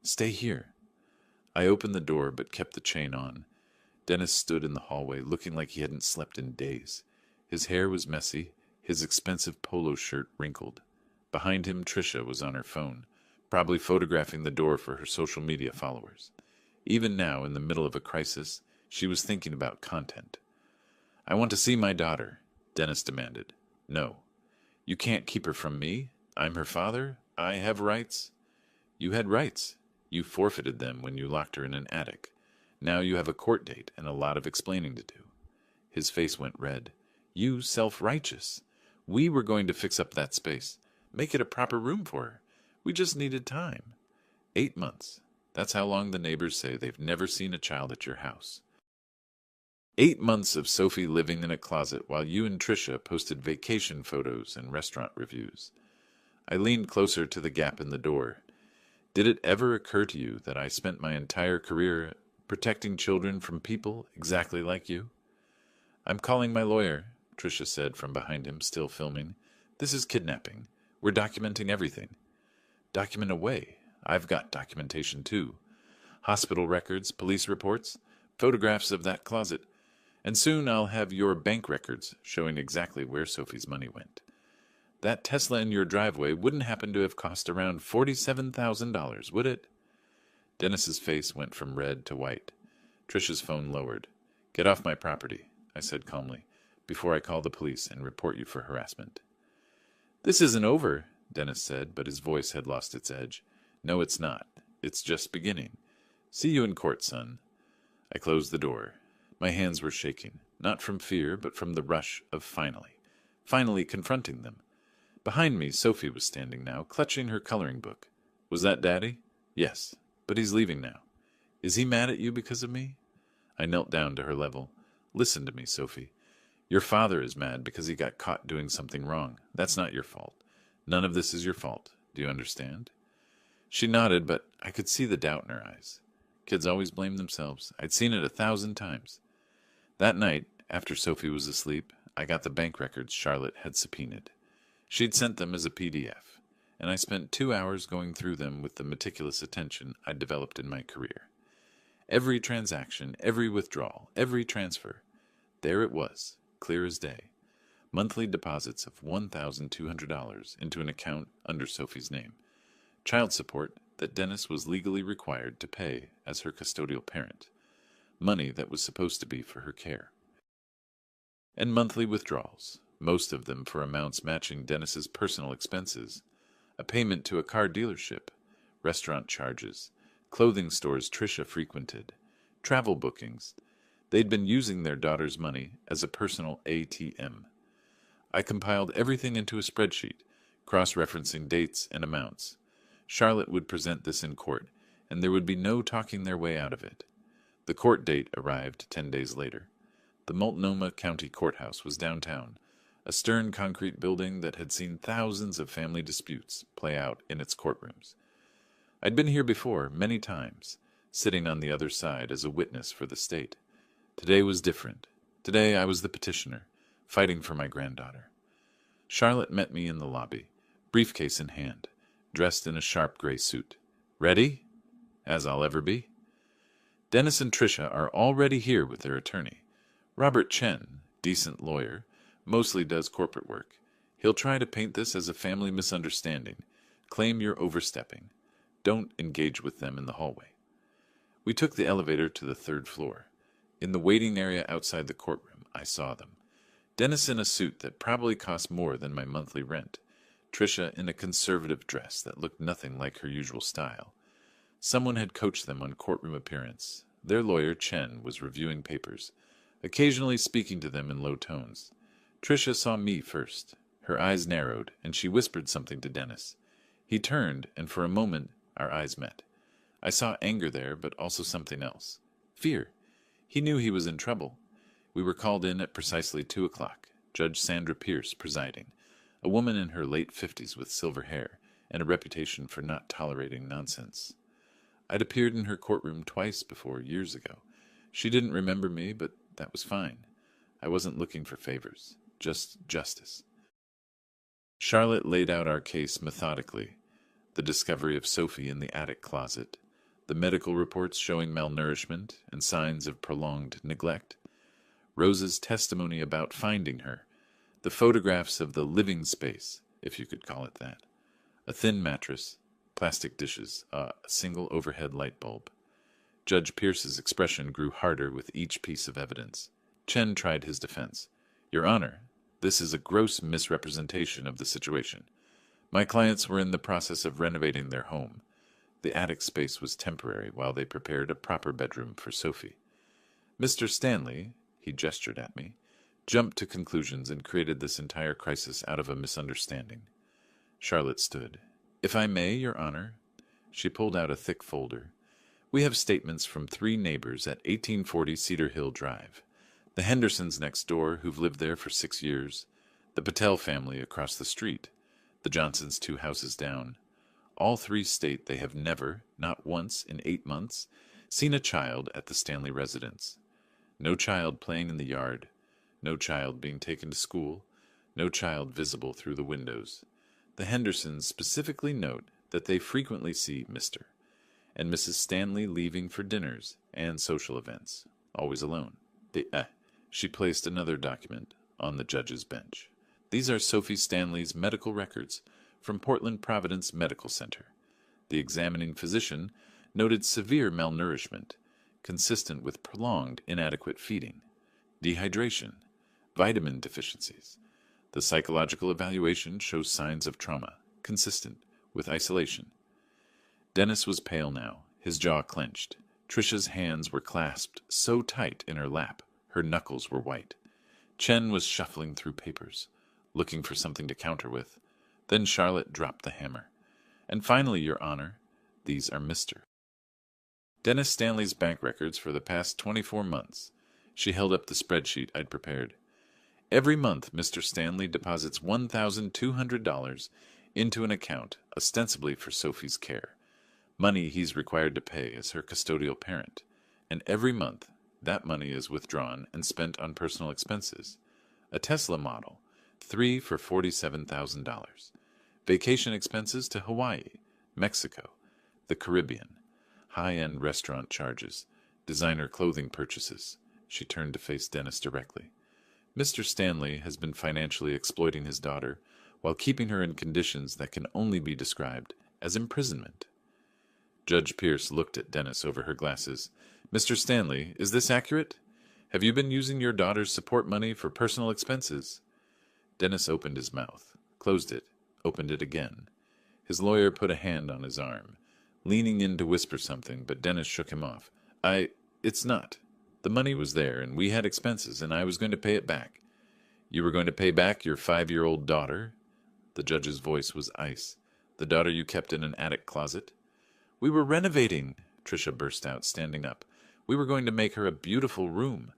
Stay here. I opened the door but kept the chain on. Dennis stood in the hallway looking like he hadn't slept in days. His hair was messy, his expensive polo shirt wrinkled. Behind him, Tricia was on her phone, probably photographing the door for her social media followers. Even now, in the middle of a crisis, she was thinking about content. I want to see my daughter, Dennis demanded. No. You can't keep her from me. I'm her father. I have rights. You had rights. You forfeited them when you locked her in an attic. Now you have a court date and a lot of explaining to do. His face went red. You self-righteous. We were going to fix up that space. Make it a proper room for her. We just needed time. 8 months. That's how long the neighbors say they've never seen a child at your house. 8 months of Sophie living in a closet while you and Tricia posted vacation photos and restaurant reviews. I leaned closer to the gap in the door. Did it ever occur to you that I spent my entire career protecting children from people exactly like you? I'm calling my lawyer, Tricia said from behind him, still filming. This is kidnapping. We're documenting everything. Document away. I've got documentation too. Hospital records, police reports, photographs of that closet. And soon I'll have your bank records showing exactly where Sophie's money went. That Tesla in your driveway wouldn't happen to have cost around $47,000, would it? Dennis's face went from red to white. Tricia's phone lowered. Get off my property, I said calmly, before I call the police and report you for harassment. This isn't over, Dennis said, but his voice had lost its edge. No, it's not. It's just beginning. See you in court, son. I closed the door. My hands were shaking, not from fear, but from the rush of finally confronting them. Behind me, Sophie was standing now, clutching her coloring book. Was that Daddy? Yes, but he's leaving now. Is he mad at you because of me? I knelt down to her level. Listen to me, Sophie. Your father is mad because he got caught doing something wrong. That's not your fault. None of this is your fault. Do you understand? She nodded, but I could see the doubt in her eyes. Kids always blame themselves. I'd seen it 1,000 times. That night, after Sophie was asleep, I got the bank records Charlotte had subpoenaed. She'd sent them as a PDF, and I spent 2 hours going through them with the meticulous attention I'd developed in my career. Every transaction, every withdrawal, every transfer. There it was, clear as day. Monthly deposits of $1,200 into an account under Sophie's name. Child support that Dennis was legally required to pay as her custodial parent. Money that was supposed to be for her care. And monthly withdrawals, most of them for amounts matching Dennis's personal expenses. A payment to a car dealership, restaurant charges, clothing stores Tricia frequented, travel bookings. They'd been using their daughter's money as a personal ATM. I compiled everything into a spreadsheet, cross-referencing dates and amounts. Charlotte would present this in court, and there would be no talking their way out of it. The court date arrived 10 days later. The Multnomah County Courthouse was downtown, a stern concrete building that had seen thousands of family disputes play out in its courtrooms. I'd been here before, many times, sitting on the other side as a witness for the state. Today was different. Today I was the petitioner, fighting for my granddaughter. Charlotte met me in the lobby, briefcase in hand, dressed in a sharp gray suit. Ready? As I'll ever be. Dennis and Tricia are already here with their attorney. Robert Chen, decent lawyer, mostly does corporate work. He'll try to paint this as a family misunderstanding, claim you're overstepping. Don't engage with them in the hallway. We took the elevator to the 3rd floor. In the waiting area outside the courtroom, I saw them. Dennis in a suit that probably cost more than my monthly rent. Tricia in a conservative dress that looked nothing like her usual style. Someone had coached them on courtroom appearance. Their lawyer, Chen, was reviewing papers, occasionally speaking to them in low tones. Tricia saw me first. Her eyes narrowed, and she whispered something to Dennis. He turned, and for a moment our eyes met. I saw anger there, but also something else. Fear. He knew he was in trouble. We were called in at precisely 2 o'clock, Judge Sandra Pierce presiding, a woman in her late 50s with silver hair and a reputation for not tolerating nonsense. I'd appeared in her courtroom twice before, years ago. She didn't remember me, but that was fine. I wasn't looking for favors, just justice. Charlotte laid out our case methodically. The discovery of Sophie in the attic closet, the medical reports showing malnourishment and signs of prolonged neglect, Rose's testimony about finding her, the photographs of the living space, if you could call it that, a thin mattress, plastic dishes, a single overhead light bulb. Judge Pierce's expression grew harder with each piece of evidence. Chen tried his defense. Your Honor, this is a gross misrepresentation of the situation. My clients were in the process of renovating their home. The attic space was temporary while they prepared a proper bedroom for Sophie. Mr. Stanley, he gestured at me, jumped to conclusions and created this entire crisis out of a misunderstanding. Charlotte stood. If I may, Your Honor. She pulled out a thick folder. We have statements from 3 neighbors at 1840 Cedar Hill Drive. The Hendersons next door, who've lived there for 6 years. The Patel family across the street. The Johnsons 2 houses down. All 3 state they have never, not once in 8 months, seen a child at the Stanley residence. No child playing in the yard. No child being taken to school. No child visible through the windows. The Hendersons specifically note that they frequently see Mr. and Mrs. Stanley leaving for dinners and social events, always alone. She placed another document on the judge's bench. These are Sophie Stanley's medical records from Portland Providence Medical Center. The examining physician noted severe malnourishment, consistent with prolonged inadequate feeding, dehydration, vitamin deficiencies. The psychological evaluation shows signs of trauma, consistent with isolation. Dennis was pale now, his jaw clenched. Tricia's hands were clasped so tight in her lap, her knuckles were white. Chen was shuffling through papers, looking for something to counter with. Then Charlotte dropped the hammer. And finally, Your Honor, these are Mr. Dennis Stanley's bank records for the past 24 months. She held up the spreadsheet I'd prepared. Every month, Mr. Stanley deposits $1,200 into an account, ostensibly for Sophie's care. Money he's required to pay as her custodial parent. And every month, that money is withdrawn and spent on personal expenses. A Tesla model, 3 for $47,000. Vacation expenses to Hawaii, Mexico, the Caribbean, high-end restaurant charges, designer clothing purchases. She turned to face Dennis directly. Mr. Stanley has been financially exploiting his daughter while keeping her in conditions that can only be described as imprisonment. Judge Pierce looked at Dennis over her glasses. Mr. Stanley, is this accurate? Have you been using your daughter's support money for personal expenses? Dennis opened his mouth, closed it, opened it again. His lawyer put a hand on his arm, leaning in to whisper something, but Dennis shook him off. It's not. The money was there, and we had expenses, and I was going to pay it back. You were going to pay back your 5-year-old daughter? The judge's voice was ice. The daughter you kept in an attic closet? We were renovating, Tricia burst out, standing up. We were going to make her a beautiful room.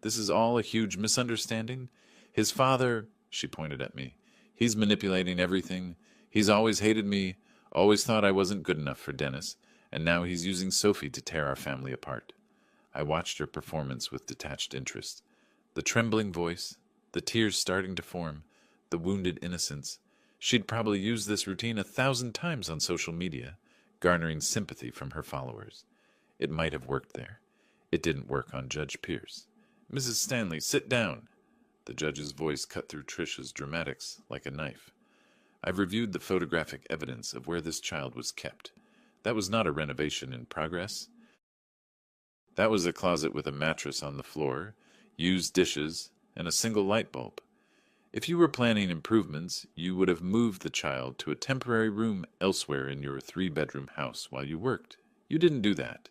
This is all a huge misunderstanding. His father, she pointed at me, he's manipulating everything. He's always hated me, always thought I wasn't good enough for Dennis, and now he's using Sophie to tear our family apart. I watched her performance with detached interest. The trembling voice, the tears starting to form, the wounded innocence. She'd probably used this routine 1,000 times on social media, garnering sympathy from her followers. It might have worked there. It didn't work on Judge Pierce. Mrs. Stanley, sit down. The judge's voice cut through Tricia's dramatics like a knife. I've reviewed the photographic evidence of where this child was kept. That was not a renovation in progress. That was a closet with a mattress on the floor, used dishes, and a single light bulb. If you were planning improvements, you would have moved the child to a temporary room elsewhere in your 3-bedroom house while you worked. You didn't do that.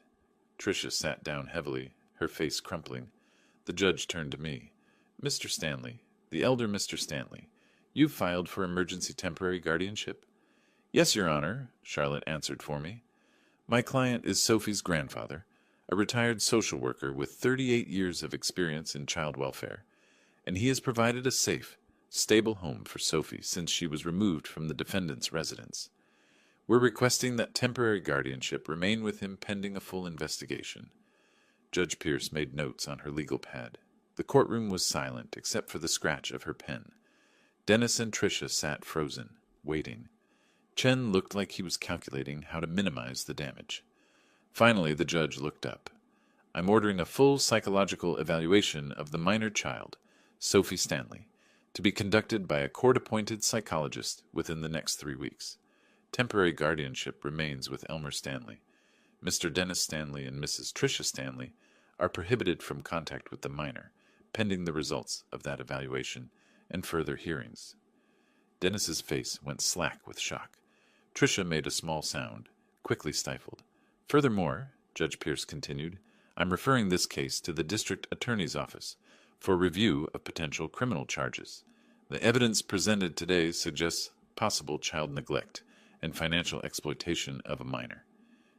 Tricia sat down heavily, her face crumpling. The judge turned to me. Mr. Stanley, the elder Mr. Stanley, you've filed for emergency temporary guardianship? Yes, Your Honor, Charlotte answered for me. My client is Sophie's grandfather, a retired social worker with 38 years of experience in child welfare, and he has provided a safe, stable home for Sophie since she was removed from the defendant's residence. We're requesting that temporary guardianship remain with him pending a full investigation. Judge Pierce made notes on her legal pad. The courtroom was silent except for the scratch of her pen. Dennis and Tricia sat frozen, waiting. Chen looked like he was calculating how to minimize the damage. Finally, the judge looked up. I'm ordering a full psychological evaluation of the minor child, Sophie Stanley, to be conducted by a court-appointed psychologist within the next 3 weeks. Temporary guardianship remains with Elmer Stanley. Mr. Dennis Stanley and Mrs. Tricia Stanley are prohibited from contact with the minor, pending the results of that evaluation and further hearings. Dennis's face went slack with shock. Tricia made a small sound, quickly stifled. Furthermore, Judge Pierce continued, I'm referring this case to the district attorney's office for review of potential criminal charges. The evidence presented today suggests possible child neglect and financial exploitation of a minor.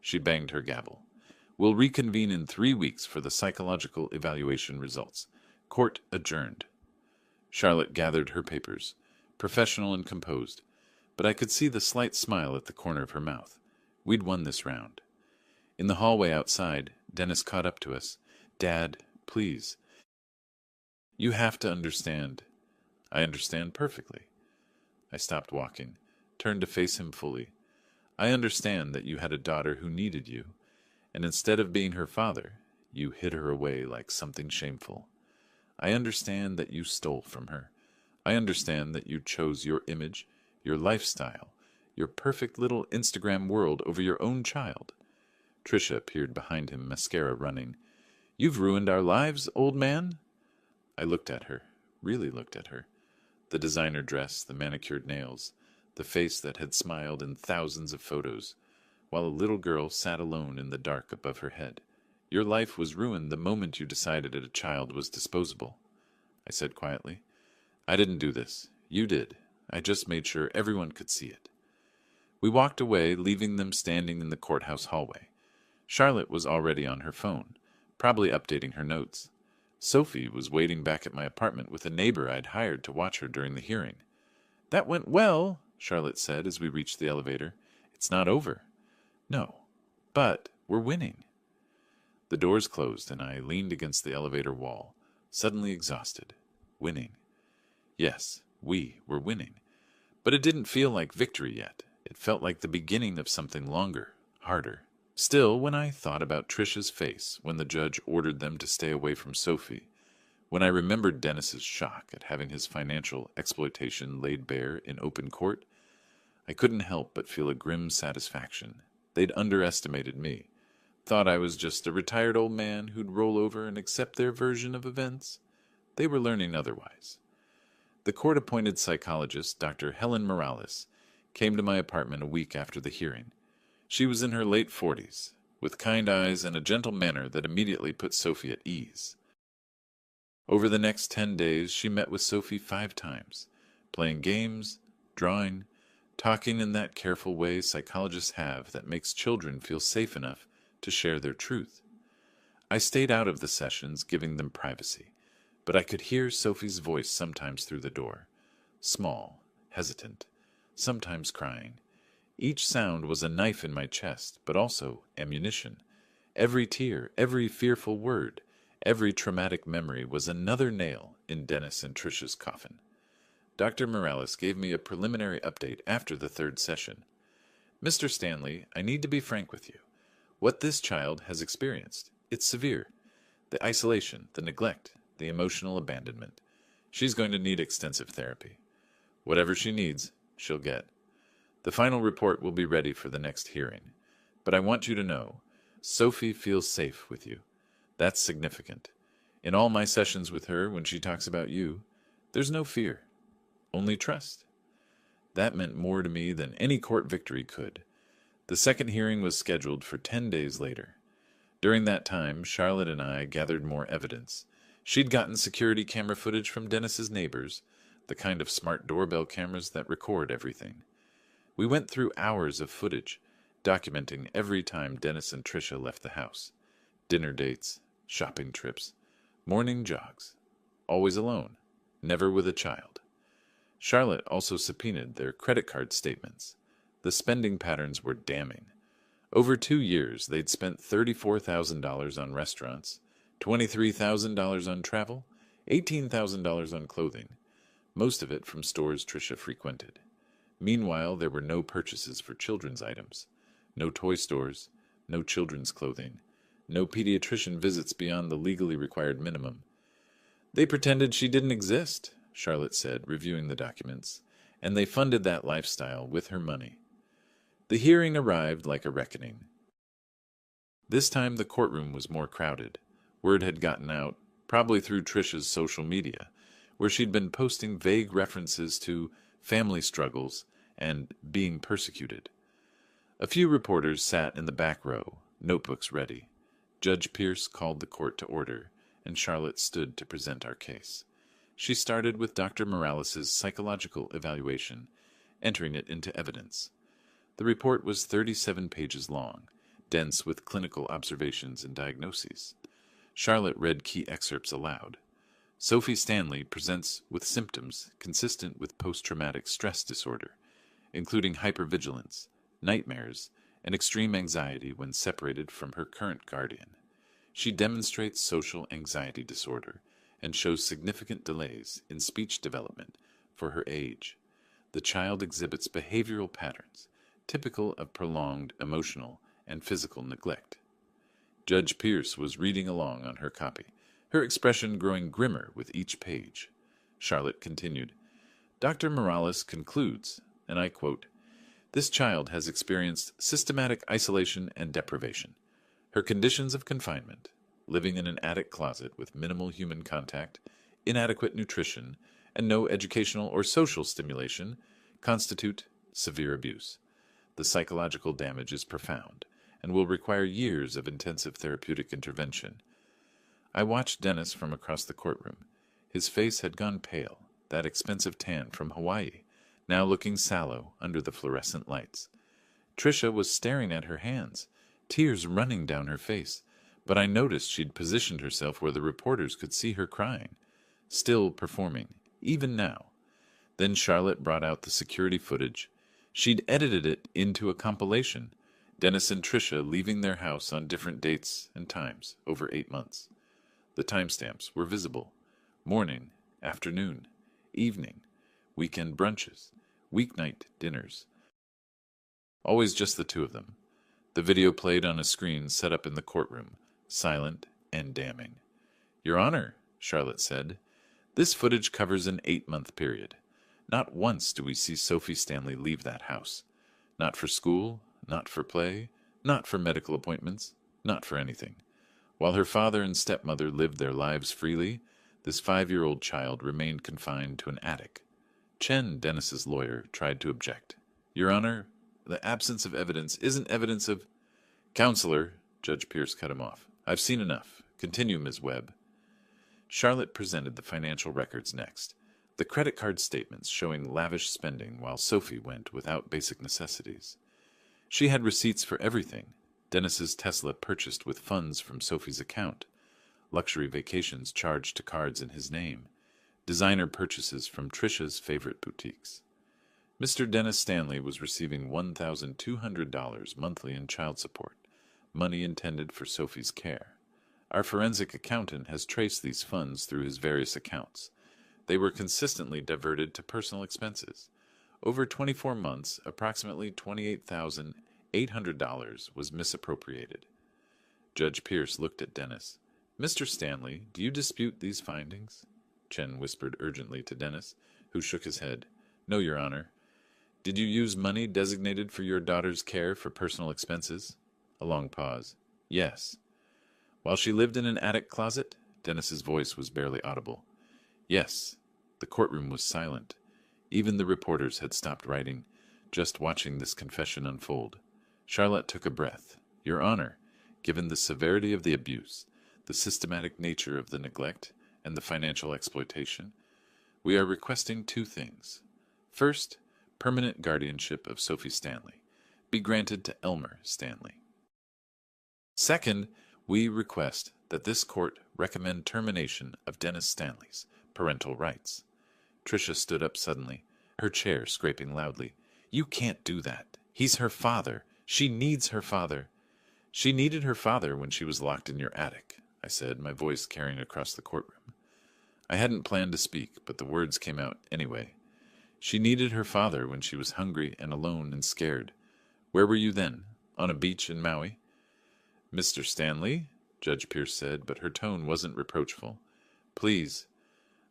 She banged her gavel. We'll reconvene in 3 weeks for the psychological evaluation results. Court adjourned. Charlotte gathered her papers, professional and composed, but I could see the slight smile at the corner of her mouth. We'd won this round. In the hallway outside, Dennis caught up to us. Dad, please. You have to understand. I understand perfectly. I stopped walking, turned to face him fully. I understand that you had a daughter who needed you, and instead of being her father, you hid her away like something shameful. I understand that you stole from her. I understand that you chose your image, your lifestyle, your perfect little Instagram world over your own child. Tricia appeared behind him, mascara running. You've ruined our lives, old man. I looked at her, really looked at her. The designer dress, the manicured nails, the face that had smiled in thousands of photos, while a little girl sat alone in the dark above her head. Your life was ruined the moment you decided that a child was disposable. I said quietly, I didn't do this. You did. I just made sure everyone could see it. We walked away, leaving them standing in the courthouse hallway. Charlotte was already on her phone, probably updating her notes. Sophie was waiting back at my apartment with a neighbor I'd hired to watch her during the hearing. That went well, Charlotte said as we reached the elevator. It's not over. No, but we're winning. The doors closed and I leaned against the elevator wall, suddenly exhausted. Winning. Yes, we were winning. But it didn't feel like victory yet. It felt like the beginning of something longer, harder. Still, when I thought about Trisha's face when the judge ordered them to stay away from Sophie, when I remembered Dennis's shock at having his financial exploitation laid bare in open court, I couldn't help but feel a grim satisfaction. They'd underestimated me, thought I was just a retired old man who'd roll over and accept their version of events. They were learning otherwise. The court-appointed psychologist, Dr. Helen Morales, came to my apartment a week after the hearing. She was in her late 40s, with kind eyes and a gentle manner that immediately put Sophie at ease. Over the next 10 days, she met with Sophie 5 times, playing games, drawing, talking in that careful way psychologists have that makes children feel safe enough to share their truth. I stayed out of the sessions, giving them privacy, but I could hear Sophie's voice sometimes through the door, small, hesitant, sometimes crying. Each sound was a knife in my chest, but also ammunition. Every tear, every fearful word, every traumatic memory was another nail in Dennis and Trisha's coffin. Dr. Morales gave me a preliminary update after the 3rd session. Mr. Stanley, I need to be frank with you. What this child has experienced, it's severe. The isolation, the neglect, the emotional abandonment. She's going to need extensive therapy. Whatever she needs, she'll get. The final report will be ready for the next hearing. But I want you to know, Sophie feels safe with you. That's significant. In all my sessions with her, when she talks about you, there's no fear. Only trust. That meant more to me than any court victory could. The second hearing was scheduled for 10 days later. During that time, Charlotte and I gathered more evidence. She'd gotten security camera footage from Dennis's neighbors, the kind of smart doorbell cameras that record everything. We went through hours of footage, documenting every time Dennis and Trisha left the house. Dinner dates, shopping trips, morning jogs. Always alone, never with a child. Charlotte also subpoenaed their credit card statements. The spending patterns were damning. Over 2 years, they'd spent $34,000 on restaurants, $23,000 on travel, $18,000 on clothing, most of it from stores Trisha frequented. Meanwhile, there were no purchases for children's items, no toy stores, no children's clothing, no pediatrician visits beyond the legally required minimum. They pretended she didn't exist, Charlotte said, reviewing the documents, and they funded that lifestyle with her money. The hearing arrived like a reckoning. This time the courtroom was more crowded. Word had gotten out, probably through Trisha's social media, where she'd been posting vague references to family struggles and being persecuted. A few reporters sat in the back row, notebooks ready. Judge Pierce called the court to order, and Charlotte stood to present our case. She started with Dr. Morales' psychological evaluation, entering it into evidence. The report was 37 pages long, dense with clinical observations and diagnoses. Charlotte read key excerpts aloud. Sophie Stanley presents with symptoms consistent with post-traumatic stress disorder, including hypervigilance, nightmares, and extreme anxiety when separated from her current guardian. She demonstrates social anxiety disorder and shows significant delays in speech development for her age. The child exhibits behavioral patterns typical of prolonged emotional and physical neglect. Judge Pierce was reading along on her copy, her expression growing grimmer with each page. Charlotte continued, Dr. Morales concludes, and I quote, "This child has experienced systematic isolation and deprivation. Her conditions of confinement, living in an attic closet with minimal human contact, inadequate nutrition, and no educational or social stimulation, constitute severe abuse. The psychological damage is profound and will require years of intensive therapeutic intervention." I watched Dennis from across the courtroom. His face had gone pale, that expensive tan from Hawaii, now looking sallow under the fluorescent lights. Trisha was staring at her hands, tears running down her face, but I noticed she'd positioned herself where the reporters could see her crying, still performing, even now. Then Charlotte brought out the security footage. She'd edited it into a compilation, Dennis and Trisha leaving their house on different dates and times over 8 months. The timestamps were visible. Morning, afternoon, evening, weekend brunches, weeknight dinners. Always just the two of them. The video played on a screen set up in the courtroom, silent and damning. Your Honor, Charlotte said, this footage covers an 8-month period. Not once do we see Sophie Stanley leave that house. Not for school, not for play, not for medical appointments, not for anything. While her father and stepmother lived their lives freely, this 5-year-old child remained confined to an attic. Chen, Dennis's lawyer, tried to object. Your Honor, the absence of evidence isn't evidence of... Counselor, Judge Pierce cut him off. I've seen enough. Continue, Ms. Webb. Charlotte presented the financial records next. The credit card statements showing lavish spending while Sophie went without basic necessities. She had receipts for everything. Dennis's Tesla purchased with funds from Sophie's account. Luxury vacations charged to cards in his name. Designer purchases from Trisha's favorite boutiques. Mr. Dennis Stanley was receiving $1,200 monthly in child support, money intended for Sophie's care. Our forensic accountant has traced these funds through his various accounts. They were consistently diverted to personal expenses. Over 24 months, approximately $28,800 was misappropriated. Judge Pierce looked at Dennis. Mr. Stanley, do you dispute these findings? Chen whispered urgently to Dennis, who shook his head. No, Your Honor. Did you use money designated for your daughter's care for personal expenses? A long pause. Yes. While she lived in an attic closet? Dennis's voice was barely audible. Yes. The courtroom was silent. Even the reporters had stopped writing, just watching this confession unfold. Charlotte took a breath. Your Honor, given the severity of the abuse, the systematic nature of the neglect, and the financial exploitation, we are requesting 2 things. First, permanent guardianship of Sophie Stanley be granted to Elmer Stanley. Second, we request that this court recommend termination of Dennis Stanley's parental rights. Tricia stood up suddenly, her chair scraping loudly. You can't do that. He's her father. She needs her father. She needed her father when she was locked in your attic, I said, my voice carrying across the courtroom. I hadn't planned to speak, but the words came out anyway. She needed her father when she was hungry and alone and scared. Where were you then? On a beach in Maui? Mr. Stanley, Judge Pierce said, but her tone wasn't reproachful. Please.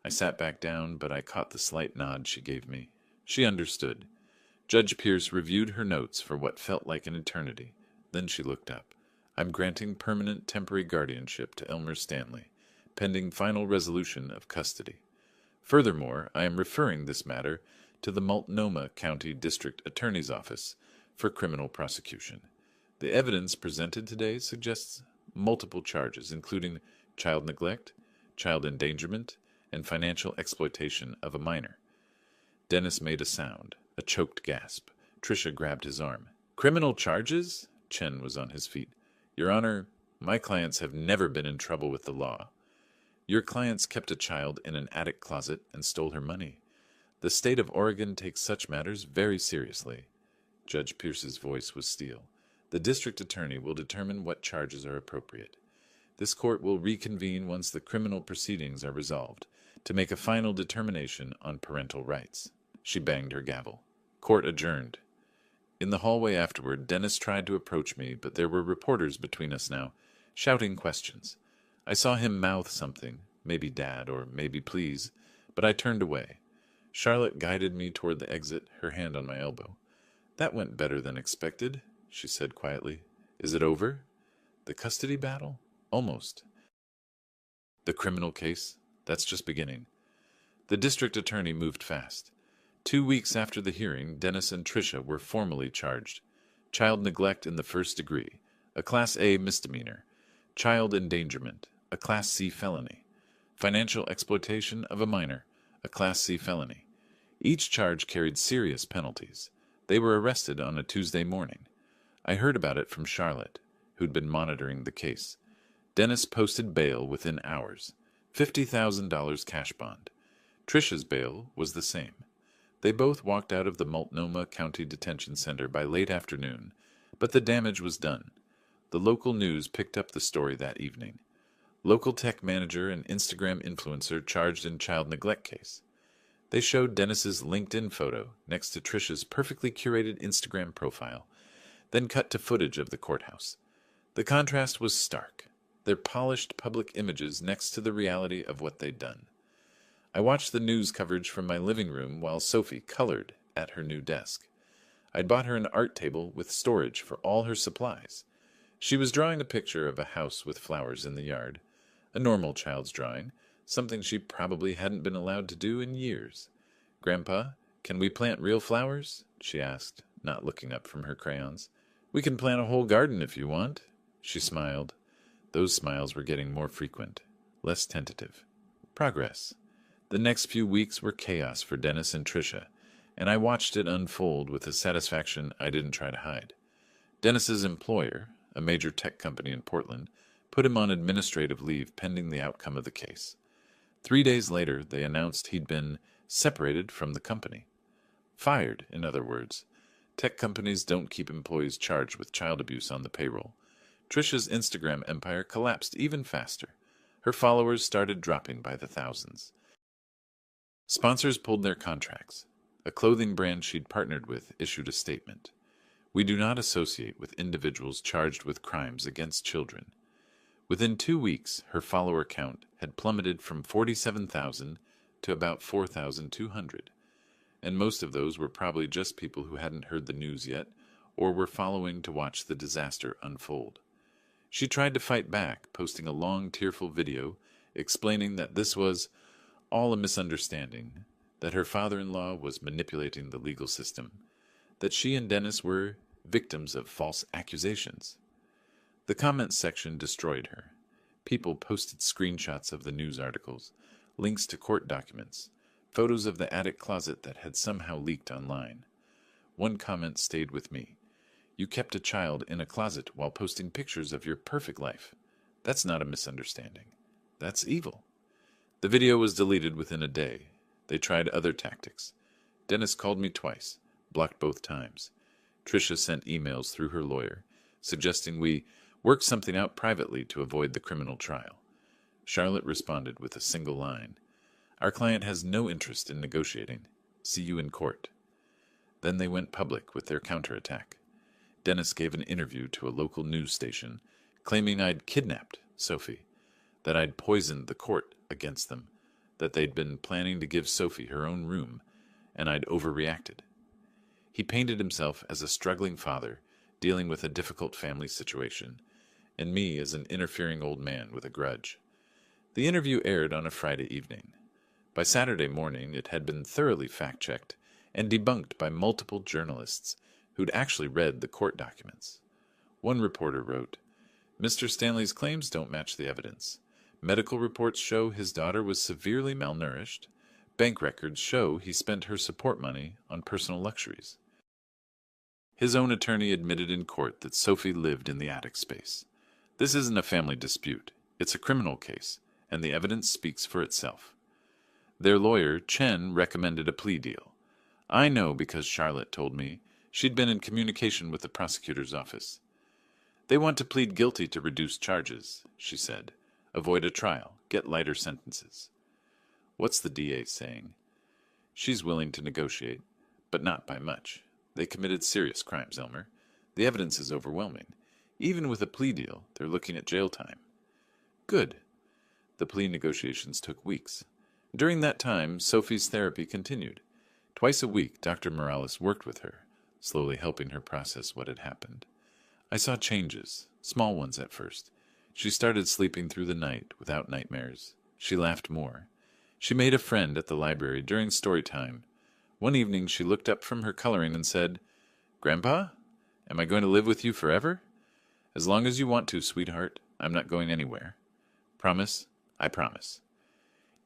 I sat back down, but I caught the slight nod she gave me. She understood. Judge Pierce reviewed her notes for what felt like an eternity. Then she looked up. I'm granting permanent temporary guardianship to Elmer Stanley, pending final resolution of custody. Furthermore, I am referring this matter to the Multnomah County District Attorney's Office for criminal prosecution. The evidence presented today suggests multiple charges, including child neglect, child endangerment, and financial exploitation of a minor. Dennis made a sound, a choked gasp. Tricia grabbed his arm. Criminal charges? Chen was on his feet. Your Honor, my clients have never been in trouble with the law. Your clients kept a child in an attic closet and stole her money. The state of Oregon takes such matters very seriously. Judge Pierce's voice was steel. The district attorney will determine what charges are appropriate. This court will reconvene once the criminal proceedings are resolved, to make a final determination on parental rights. She banged her gavel. Court adjourned. In the hallway afterward, Dennis tried to approach me, but there were reporters between us now, shouting questions. I saw him mouth something, maybe Dad or maybe please, but I turned away. Charlotte guided me toward the exit, her hand on my elbow. That went better than expected, she said quietly. Is it over? The custody battle? Almost. The criminal case? That's just beginning. The district attorney moved fast. 2 weeks after the hearing, Dennis and Tricia were formally charged. Child neglect in the first degree, a Class A misdemeanor. Child endangerment, a Class C felony. Financial exploitation of a minor, a Class C felony. Each charge carried serious penalties. They were arrested on a Tuesday morning. I heard about it from Charlotte, who'd been monitoring the case. Dennis posted bail within hours, $50,000 cash bond. Tricia's bail was the same. They both walked out of the Multnomah County Detention Center by late afternoon, but the damage was done. The local news picked up the story that evening. Local tech manager and Instagram influencer charged in child neglect case. They showed Dennis's LinkedIn photo next to Trisha's perfectly curated Instagram profile, then cut to footage of the courthouse. The contrast was stark, their polished public images next to the reality of what they'd done. I watched the news coverage from my living room while Sophie colored at her new desk. I'd bought her an art table with storage for all her supplies. She was drawing a picture of a house with flowers in the yard, a normal child's drawing, something she probably hadn't been allowed to do in years. "Grandpa, can we plant real flowers?" she asked, not looking up from her crayons. "We can plant a whole garden if you want." She smiled. Those smiles were getting more frequent, less tentative. Progress. The next few weeks were chaos for Dennis and Tricia, and I watched it unfold with a satisfaction I didn't try to hide. Dennis's employer, a major tech company in Portland, put him on administrative leave pending the outcome of the case. 3 days later, they announced he'd been separated from the company. Fired, in other words. Tech companies don't keep employees charged with child abuse on the payroll. Tricia's Instagram empire collapsed even faster. Her followers started dropping by the thousands. Sponsors pulled their contracts. A clothing brand she'd partnered with issued a statement. "We do not associate with individuals charged with crimes against children." Within 2 weeks, her follower count had plummeted from 47,000 to about 4,200, and most of those were probably just people who hadn't heard the news yet or were following to watch the disaster unfold. She tried to fight back, posting a long, tearful video explaining that this was all a misunderstanding, that her father-in-law was manipulating the legal system, that she and Dennis were victims of false accusations. The comments section destroyed her. People posted screenshots of the news articles, links to court documents, photos of the attic closet that had somehow leaked online. One comment stayed with me. "You kept a child in a closet while posting pictures of your perfect life. That's not a misunderstanding. That's evil." The video was deleted within a day. They tried other tactics. Dennis called me twice, blocked both times. Tricia sent emails through her lawyer, suggesting we work something out privately to avoid the criminal trial. Charlotte responded with a single line. "Our client has no interest in negotiating. See you in court." Then they went public with their counterattack. Dennis gave an interview to a local news station, claiming I'd kidnapped Sophie, that I'd poisoned the court against them, that they'd been planning to give Sophie her own room, and I'd overreacted. He painted himself as a struggling father dealing with a difficult family situation, and me as an interfering old man with a grudge. The interview aired on a Friday evening. By Saturday morning, it had been thoroughly fact-checked and debunked by multiple journalists who'd actually read the court documents. One reporter wrote, "Mr. Stanley's claims don't match the evidence. Medical reports show his daughter was severely malnourished. Bank records show he spent her support money on personal luxuries." His own attorney admitted in court that Sophie lived in the attic space. This isn't a family dispute. It's a criminal case, and the evidence speaks for itself. Their lawyer, Chen, recommended a plea deal. I know because Charlotte told me. She'd been in communication with the prosecutor's office. "They want to plead guilty to reduce charges," she said. "Avoid a trial, get lighter sentences." What's the DA saying? She's willing to negotiate, but not by much. They committed serious crimes, Elmer. The evidence is overwhelming. Even with a plea deal, they're looking at jail time. Good. The plea negotiations took weeks. During that time, Sophie's therapy continued. Twice a week, Dr. Morales worked with her, slowly helping her process what had happened. I saw changes, small ones at first. She started sleeping through the night without nightmares. She laughed more. She made a friend at the library during story time. One evening she looked up from her coloring and said, "Grandpa, am I going to live with you forever?" "As long as you want to, sweetheart. I'm not going anywhere." "Promise?" "I promise."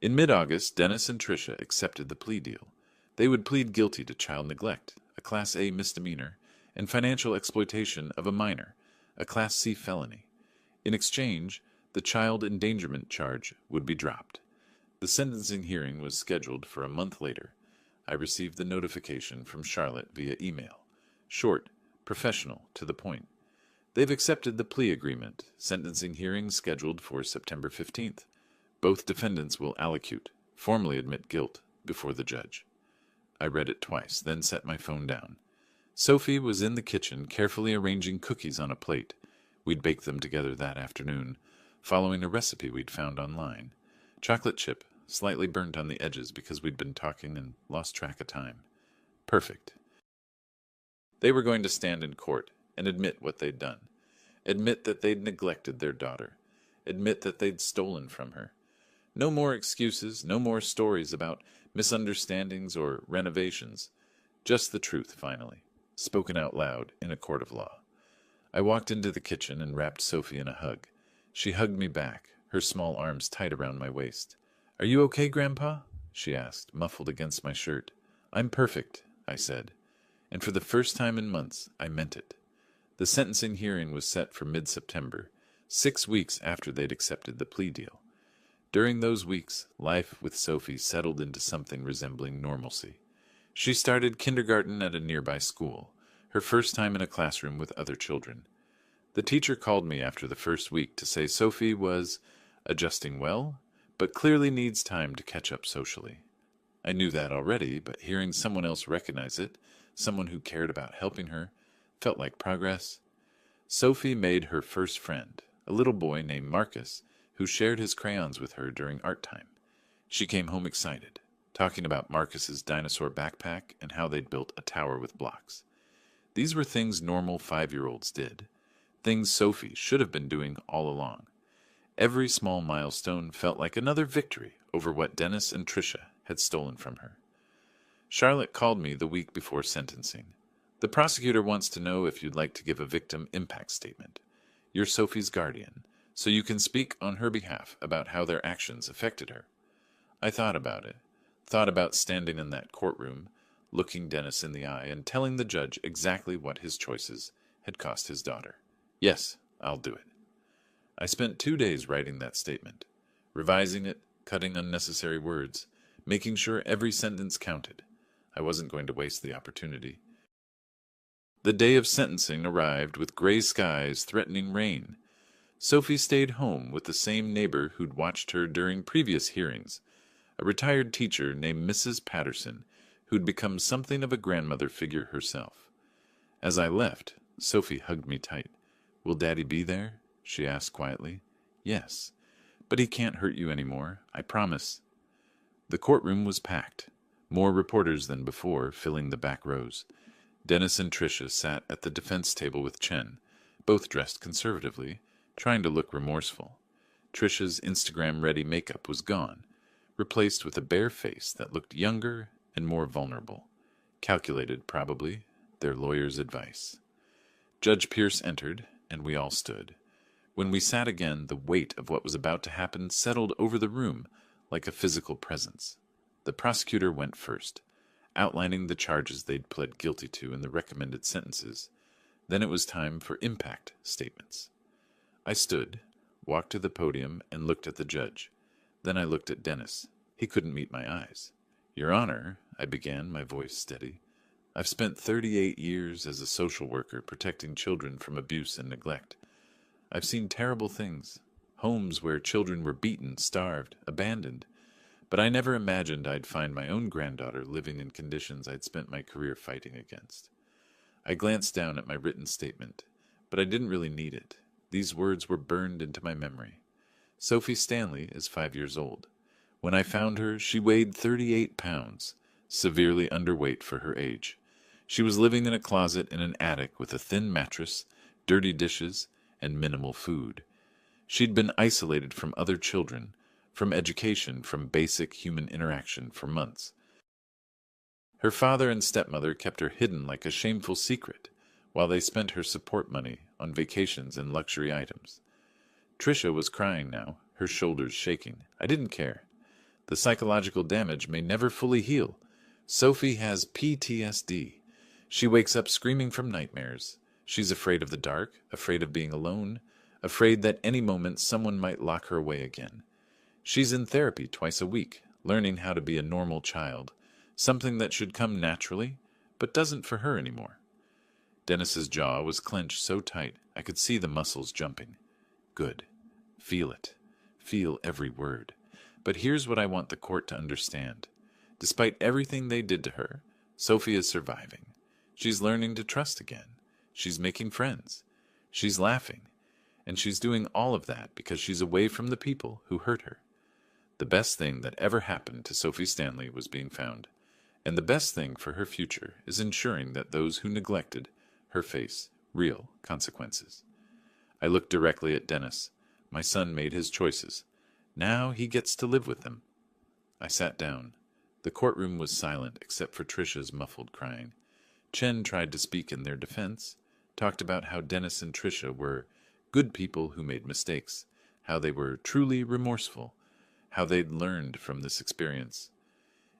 In mid-August, Dennis and Tricia accepted the plea deal. They would plead guilty to child neglect, a Class A misdemeanor, and financial exploitation of a minor, a Class C felony. In exchange, the child endangerment charge would be dropped. The sentencing hearing was scheduled for a month later. I received the notification from Charlotte via email. Short, professional, to the point. They've accepted the plea agreement. Sentencing hearing scheduled for September 15th. Both defendants will allocute, formally admit guilt, before the judge. I read it twice, then set my phone down. Sophie was in the kitchen, carefully arranging cookies on a plate. We'd baked them together that afternoon, following a recipe we'd found online. Chocolate chip, slightly burnt on the edges because we'd been talking and lost track of time. Perfect. They were going to stand in court and admit what they'd done. Admit that they'd neglected their daughter. Admit that they'd stolen from her. No more excuses, no more stories about misunderstandings or renovations. Just the truth, finally, spoken out loud in a court of law. I walked into the kitchen and wrapped Sophie in a hug. She hugged me back, her small arms tight around my waist. "Are you okay, Grandpa?" she asked, muffled against my shirt. "I'm perfect," I said. And for the first time in months, I meant it. The sentencing hearing was set for mid-September, 6 weeks after they'd accepted the plea deal. During those weeks, life with Sophie settled into something resembling normalcy. She started kindergarten at a nearby school, her first time in a classroom with other children. The teacher called me after the first week to say Sophie was adjusting well, but clearly needs time to catch up socially. I knew that already, but hearing someone else recognize it, someone who cared about helping her, felt like progress. Sophie made her first friend, a little boy named Marcus, who shared his crayons with her during art time. She came home excited, talking about Marcus's dinosaur backpack and how they'd built a tower with blocks. These were things normal 5-year-olds did, things Sophie should have been doing all along. Every small milestone felt like another victory over what Dennis and Tricia had stolen from her. Charlotte called me the week before sentencing. "The prosecutor wants to know if you'd like to give a victim impact statement. You're Sophie's guardian, so you can speak on her behalf about how their actions affected her." I thought about it, thought about standing in that courtroom, looking Dennis in the eye and telling the judge exactly what his choices had cost his daughter. Yes, I'll do it. I spent 2 days writing that statement, revising it, cutting unnecessary words, making sure every sentence counted. I wasn't going to waste the opportunity. The day of sentencing arrived with gray skies threatening rain. Sophie stayed home with the same neighbor who'd watched her during previous hearings, a retired teacher named Mrs. Patterson, who'd become something of a grandmother figure herself. As I left, Sophie hugged me tight. "Will Daddy be there?" she asked quietly. "Yes, but he can't hurt you anymore, I promise." The courtroom was packed, more reporters than before filling the back rows. Dennis and Tricia sat at the defense table with Chen, both dressed conservatively, trying to look remorseful. Tricia's Instagram-ready makeup was gone, replaced with a bare face that looked younger and more vulnerable. Calculated, probably, their lawyer's advice. Judge Pierce entered, and we all stood. When we sat again, the weight of what was about to happen settled over the room like a physical presence. The prosecutor went first, outlining the charges they'd pled guilty to and the recommended sentences. Then it was time for impact statements. I stood, walked to the podium, and looked at the judge. Then I looked at Dennis. He couldn't meet my eyes. "Your Honor," I began, my voice steady, "I've spent 38 years as a social worker protecting children from abuse and neglect. I've seen terrible things, homes where children were beaten, starved, abandoned. But I never imagined I'd find my own granddaughter living in conditions I'd spent my career fighting against." I glanced down at my written statement, but I didn't really need it. These words were burned into my memory. Sophie Stanley is 5 years old. When I found her, she weighed 38 pounds, severely underweight for her age. She was living in a closet in an attic with a thin mattress, dirty dishes, and minimal food. She'd been isolated from other children, from education, from basic human interaction for months. Her father and stepmother kept her hidden like a shameful secret, while they spent her support money on vacations and luxury items. Tricia was crying now, her shoulders shaking. I didn't care. The psychological damage may never fully heal. Sophie has PTSD. She wakes up screaming from nightmares. She's afraid of the dark, afraid of being alone, afraid that any moment someone might lock her away again. She's in therapy twice a week, learning how to be a normal child, something that should come naturally, but doesn't for her anymore. Dennis's jaw was clenched so tight I could see the muscles jumping. Good. Feel it. Feel every word. But here's what I want the court to understand. Despite everything they did to her, Sophie is surviving. She's learning to trust again. She's making friends. She's laughing. And she's doing all of that because she's away from the people who hurt her. The best thing that ever happened to Sophie Stanley was being found. And the best thing for her future is ensuring that those who neglected her face real consequences. I looked directly at Dennis. My son made his choices. Now he gets to live with them. I sat down. The courtroom was silent except for Tricia's muffled crying. Chen tried to speak in their defense, talked about how Dennis and Tricia were good people who made mistakes, how they were truly remorseful, how they'd learned from this experience.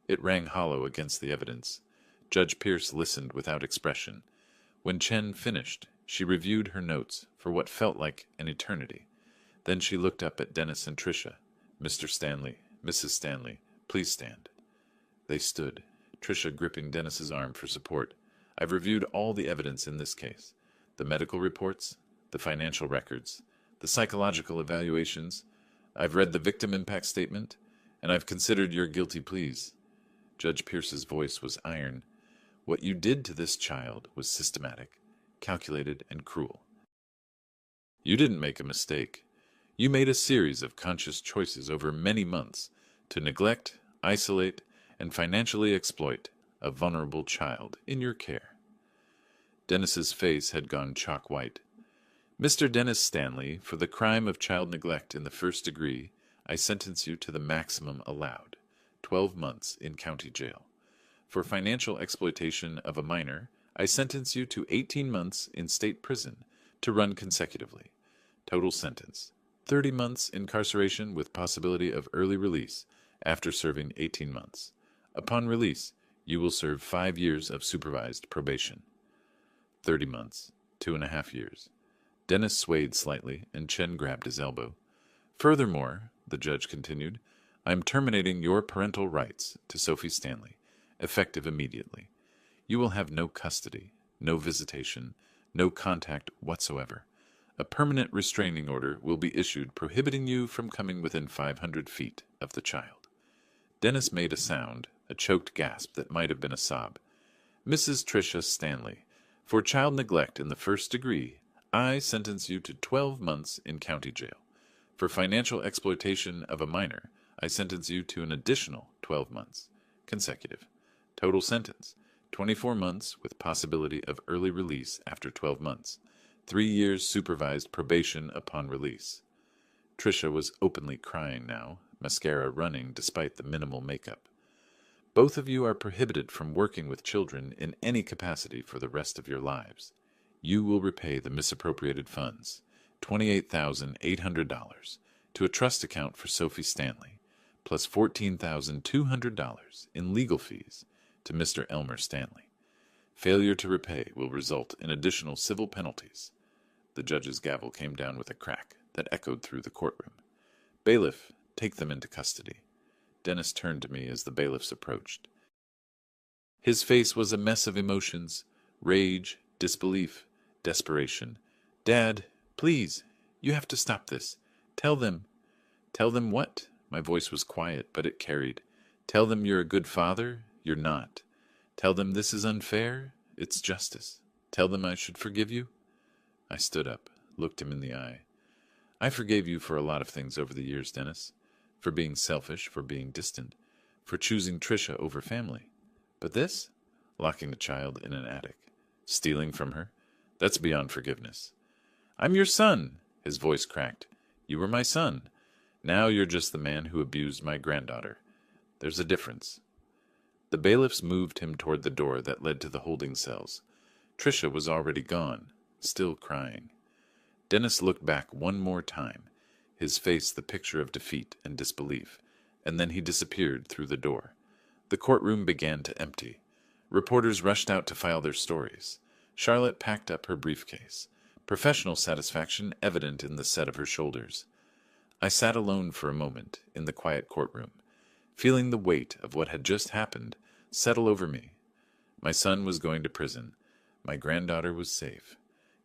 It rang hollow against the evidence. Judge Pierce listened without expression. When Chen finished, she reviewed her notes for what felt like an eternity. Then she looked up at Dennis and Tricia. Mr. Stanley, Mrs. Stanley, please stand. They stood, Tricia gripping Dennis's arm for support. I've reviewed all the evidence in this case. The medical reports, the financial records, the psychological evaluations. I've read the victim impact statement, and I've considered your guilty pleas. Judge Pierce's voice was iron. What you did to this child was systematic, calculated, and cruel. You didn't make a mistake. You made a series of conscious choices over many months to neglect, isolate, and financially exploit a vulnerable child in your care. Dennis's face had gone chalk white. Mr. Dennis Stanley, for the crime of child neglect in the first degree, I sentence you to the maximum allowed, 12 months in county jail. For financial exploitation of a minor, I sentence you to 18 months in state prison to run consecutively. Total sentence, 30 months incarceration with possibility of early release after serving 18 months. Upon release, you will serve 5 years of supervised probation. 30 months, 2.5 years. Dennis swayed slightly, and Chen grabbed his elbow. Furthermore, the judge continued, I am terminating your parental rights to Sophie Stanley, effective immediately. You will have no custody, no visitation, no contact whatsoever. A permanent restraining order will be issued prohibiting you from coming within 500 feet of the child. Dennis made a sound, a choked gasp that might have been a sob. Mrs. Tricia Stanley, for child neglect in the first degree, I sentence you to 12 months in county jail. For financial exploitation of a minor, I sentence you to an additional 12 months, consecutive. Total sentence, 24 months with possibility of early release after 12 months. 3 years supervised probation upon release. Tricia was openly crying now, mascara running despite the minimal makeup. Both of you are prohibited from working with children in any capacity for the rest of your lives. You will repay the misappropriated funds, $28,800, to a trust account for Sophie Stanley, plus $14,200 in legal fees to Mr. Elmer Stanley. Failure to repay will result in additional civil penalties. The judge's gavel came down with a crack that echoed through the courtroom. Bailiff, take them into custody. Dennis turned to me as the bailiffs approached. His face was a mess of emotions, rage, disbelief, desperation. Dad, please, you have to stop this. Tell them. Tell them what? My voice was quiet, but it carried. Tell them you're a good father? You're not. Tell them this is unfair? It's justice. Tell them I should forgive you? I stood up, looked him in the eye. I forgave you for a lot of things over the years, Dennis. For being selfish, for being distant, for choosing Tricia over family. But this? Locking the child in an attic. Stealing from her? That's beyond forgiveness. I'm your son, his voice cracked. You were my son. Now you're just the man who abused my granddaughter. There's a difference. The bailiffs moved him toward the door that led to the holding cells. Tricia was already gone, still crying. Dennis looked back one more time, his face the picture of defeat and disbelief, and then he disappeared through the door. The courtroom began to empty. Reporters rushed out to file their stories. Charlotte packed up her briefcase, professional satisfaction evident in the set of her shoulders. I sat alone for a moment in the quiet courtroom, feeling the weight of what had just happened settle over me. My son was going to prison. My granddaughter was safe.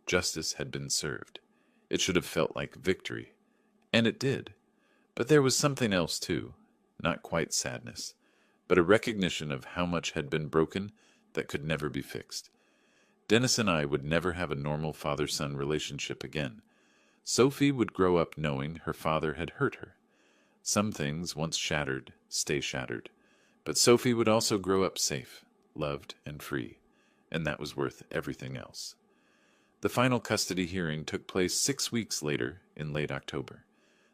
Justice had been served. It should have felt like victory. And it did. But there was something else, too. Not quite sadness. but a recognition of how much had been broken that could never be fixed. Dennis and I would never have a normal father-son relationship again. Sophie would grow up knowing her father had hurt her. Some things, once shattered, stay shattered. But Sophie would also grow up safe, loved, and free, and that was worth everything else. The final custody hearing took place 6 weeks later in late October.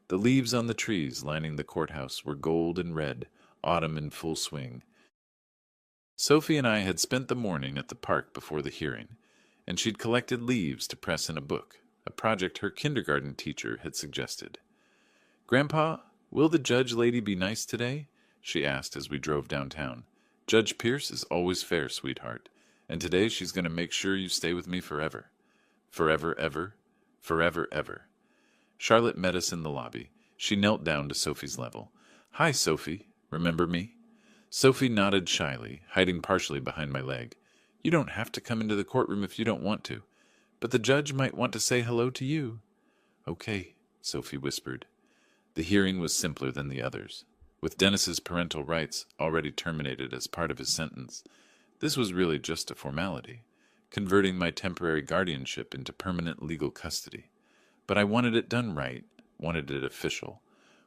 The leaves on the trees lining the courthouse were gold and red, autumn in full swing. Sophie and I had spent the morning at the park before the hearing, and she'd collected leaves to press in a book, a project her kindergarten teacher had suggested. "Grandpa, will the judge lady be nice today?" she asked as we drove downtown. "Judge Pierce is always fair, sweetheart, and today she's going to make sure you stay with me forever. Forever, ever, forever, ever." Charlotte met us in the lobby. She knelt down to Sophie's level. "Hi, Sophie. Remember me?" Sophie nodded shyly, hiding partially behind my leg. "You don't have to come into the courtroom if you don't want to, but the judge might want to say hello to you." "Okay," Sophie whispered. The hearing was simpler than the others. With Dennis's parental rights already terminated as part of his sentence, this was really just a formality, converting my temporary guardianship into permanent legal custody. But I wanted it done right, wanted it official,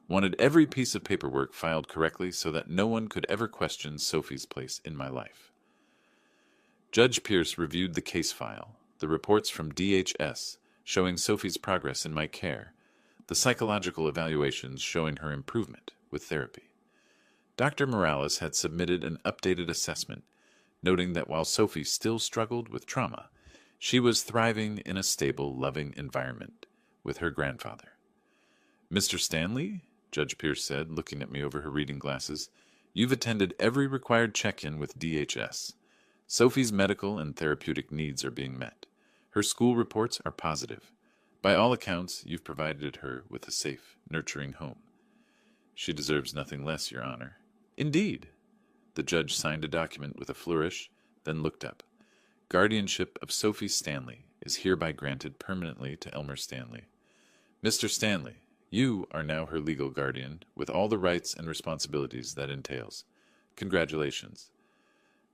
wanted every piece of paperwork filed correctly so that no one could ever question Sophie's place in my life. Judge Pierce reviewed the case file, the reports from DHS showing Sophie's progress in my care, the psychological evaluations showing her improvement with therapy. Dr. Morales had submitted an updated assessment, noting that while Sophie still struggled with trauma, she was thriving in a stable, loving environment with her grandfather. "Mr. Stanley," Judge Pierce said, looking at me over her reading glasses, "you've attended every required check-in with DHS. Sophie's medical and therapeutic needs are being met. Her school reports are positive. By all accounts, you've provided her with a safe, nurturing home." "She deserves nothing less, Your Honor." "Indeed." The judge signed a document with a flourish, then looked up. "Guardianship of Sophie Stanley is hereby granted permanently to Elmer Stanley. Mr. Stanley, you are now her legal guardian, with all the rights and responsibilities that entails. Congratulations."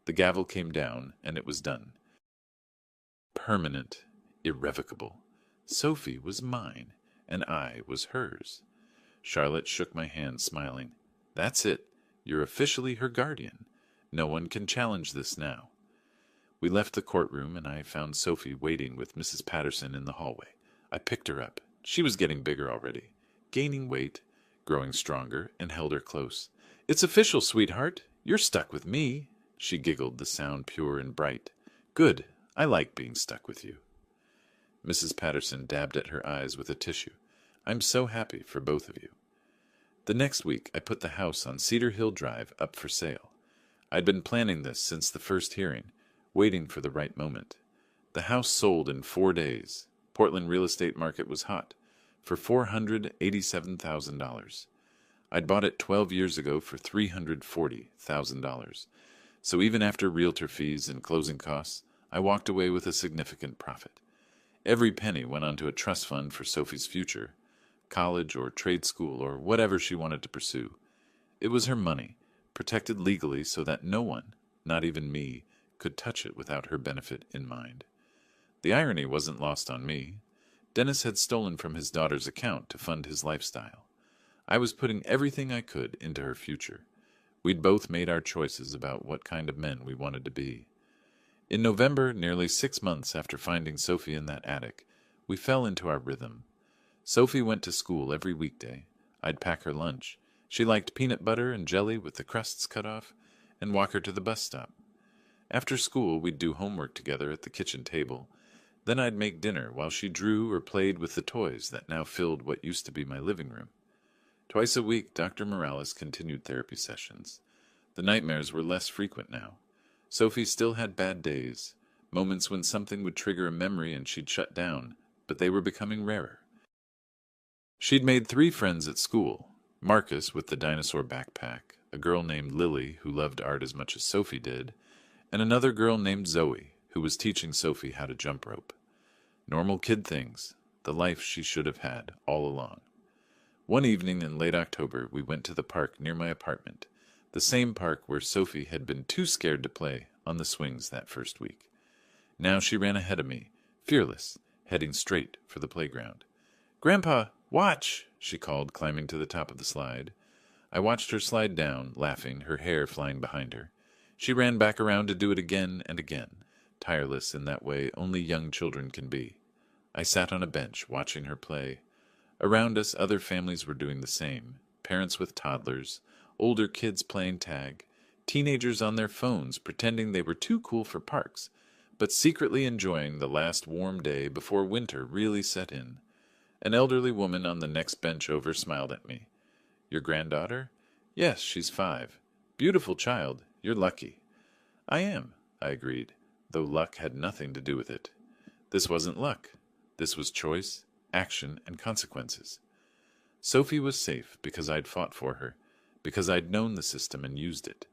The gavel came down, and it was done. Permanent, irrevocable. Sophie was mine, and I was hers. Charlotte shook my hand, smiling. "That's it. You're officially her guardian. No one can challenge this now." We left the courtroom, and I found Sophie waiting with Mrs. Patterson in the hallway. I picked her up. She was getting bigger already, gaining weight, growing stronger, and held her close. "It's official, sweetheart. You're stuck with me." She giggled, the sound pure and bright. "Good. I like being stuck with you." Mrs. Patterson dabbed at her eyes with a tissue. "I'm so happy for both of you." The next week, I put the house on Cedar Hill Drive up for sale. I'd been planning this since the first hearing, waiting for the right moment. The house sold in 4 days. Portland real estate market was hot, for $487,000. I'd bought it 12 years ago for $340,000. So even after realtor fees and closing costs, I walked away with a significant profit. Every penny went onto a trust fund for Sophie's future, college or trade school or whatever she wanted to pursue. It was her money, protected legally so that no one, not even me, could touch it without her benefit in mind. The irony wasn't lost on me. Dennis had stolen from his daughter's account to fund his lifestyle. I was putting everything I could into her future. We'd both made our choices about what kind of men we wanted to be. In November, nearly 6 months after finding Sophie in that attic, we fell into our rhythm. Sophie went to school every weekday. I'd pack her lunch. She liked peanut butter and jelly with the crusts cut off, and walk her to the bus stop. After school, we'd do homework together at the kitchen table. Then I'd make dinner while she drew or played with the toys that now filled what used to be my living room. Twice a week, Dr. Morales continued therapy sessions. The nightmares were less frequent now. Sophie still had bad days, moments when something would trigger a memory and she'd shut down, but they were becoming rarer. She'd made 3 friends at school: Marcus with the dinosaur backpack, a girl named Lily who loved art as much as Sophie did, and another girl named Zoe who was teaching Sophie how to jump rope. Normal kid things, the life she should have had all along. One evening in late October, we went to the park near my apartment. the same park where Sophie had been too scared to play on the swings that first week. Now she ran ahead of me, fearless, heading straight for the playground. "Grandpa, watch!" she called, climbing to the top of the slide. I watched her slide down, laughing, her hair flying behind her. She ran back around to do it again and again, tireless in that way only young children can be. I sat on a bench, watching her play. Around us, other families were doing the same. Parents with toddlers, older kids playing tag, teenagers on their phones pretending they were too cool for parks, but secretly enjoying the last warm day before winter really set in. An elderly woman on the next bench over smiled at me. "Your granddaughter?" "Yes, she's 5. "Beautiful child. You're lucky." "I am," I agreed, though luck had nothing to do with it. This wasn't luck. This was choice, action, and consequences. Sophie was safe because I'd fought for her, because I'd known the system and used it,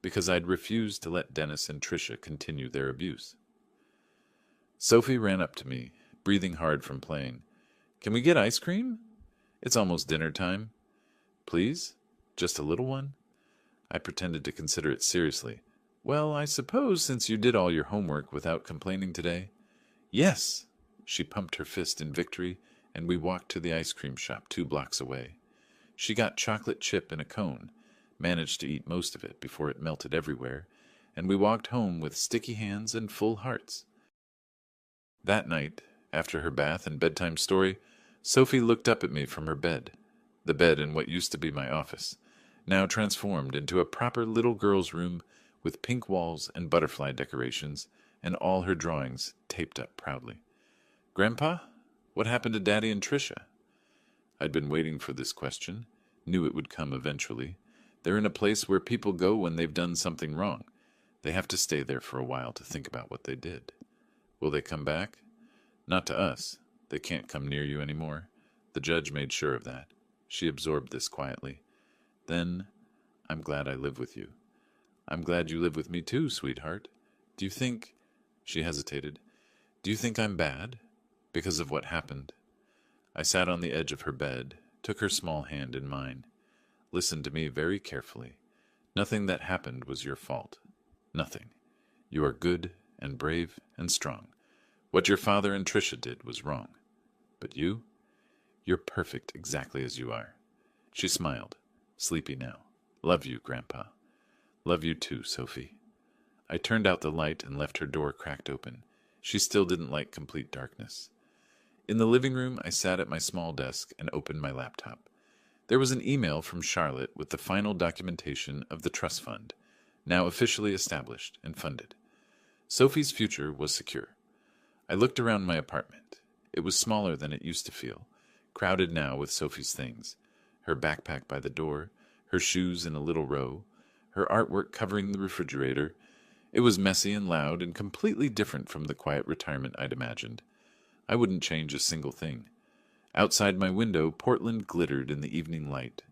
because I'd refused to let Dennis and Tricia continue their abuse. Sophie ran up to me, breathing hard from playing. "Can we get ice cream? It's almost dinner time." "Please? Just a little one?" I pretended to consider it seriously. "Well, I suppose since you did all your homework without complaining today." "Yes!" She pumped her fist in victory, and we walked to the ice cream shop 2 blocks away. She got chocolate chip in a cone, managed to eat most of it before it melted everywhere, and we walked home with sticky hands and full hearts. That night, after her bath and bedtime story, Sophie looked up at me from her bed, the bed in what used to be my office, now transformed into a proper little girl's room with pink walls and butterfly decorations, and all her drawings taped up proudly. "Grandpa, what happened to Daddy and Tricia?" I'd been waiting for this question, knew it would come eventually. They're in a place where people go when they've done something wrong. They have to stay there for a while to think about what they did. Will they come back? Not to us. They can't come near you anymore. The judge made sure of that. She absorbed this quietly. Then, I'm glad I live with you. I'm glad you live with me too, sweetheart. Do you think... She hesitated. "Do you think I'm bad? Because of what happened?" I sat on the edge of her bed, took her small hand in mine. "Listen to me very carefully. Nothing that happened was your fault. Nothing. You are good and brave and strong. What your father and Tricia did was wrong. But you? You're perfect exactly as you are." She smiled, sleepy now. "Love you, Grandpa." "Love you too, Sophie." I turned out the light and left her door cracked open. She still didn't like complete darkness. In the living room, I sat at my small desk and opened my laptop. There was an email from Charlotte with the final documentation of the trust fund, now officially established and funded. Sophie's future was secure. I looked around my apartment. It was smaller than it used to feel, crowded now with Sophie's things, her backpack by the door, her shoes in a little row, her artwork covering the refrigerator. It was messy and loud and completely different from the quiet retirement I'd imagined. I wouldn't change a single thing. Outside my window, Portland glittered in the evening light.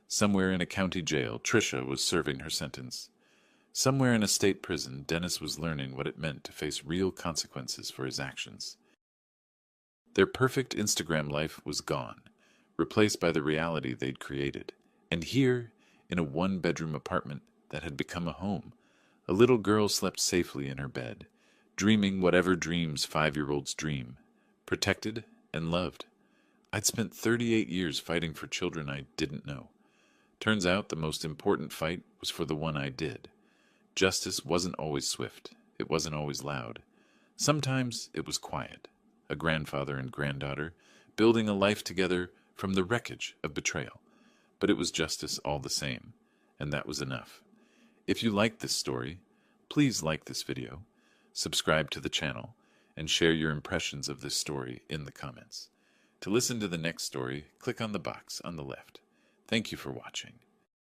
Somewhere in a county jail, Tricia was serving her sentence. Somewhere in a state prison, Dennis was learning what it meant to face real consequences for his actions. Their perfect Instagram life was gone, replaced by the reality they'd created. And here, in a 1-bedroom apartment that had become a home, a little girl slept safely in her bed, dreaming whatever dreams 5-year-olds dream, protected and loved. I'd spent 38 years fighting for children I didn't know. Turns out the most important fight was for the one I did. Justice wasn't always swift. It wasn't always loud. Sometimes it was quiet. A grandfather and granddaughter building a life together from the wreckage of betrayal. But it was justice all the same, and that was enough. If you liked this story, please like this video, subscribe to the channel, and share your impressions of this story in the comments. To listen to the next story, click on the box on the left. Thank you for watching.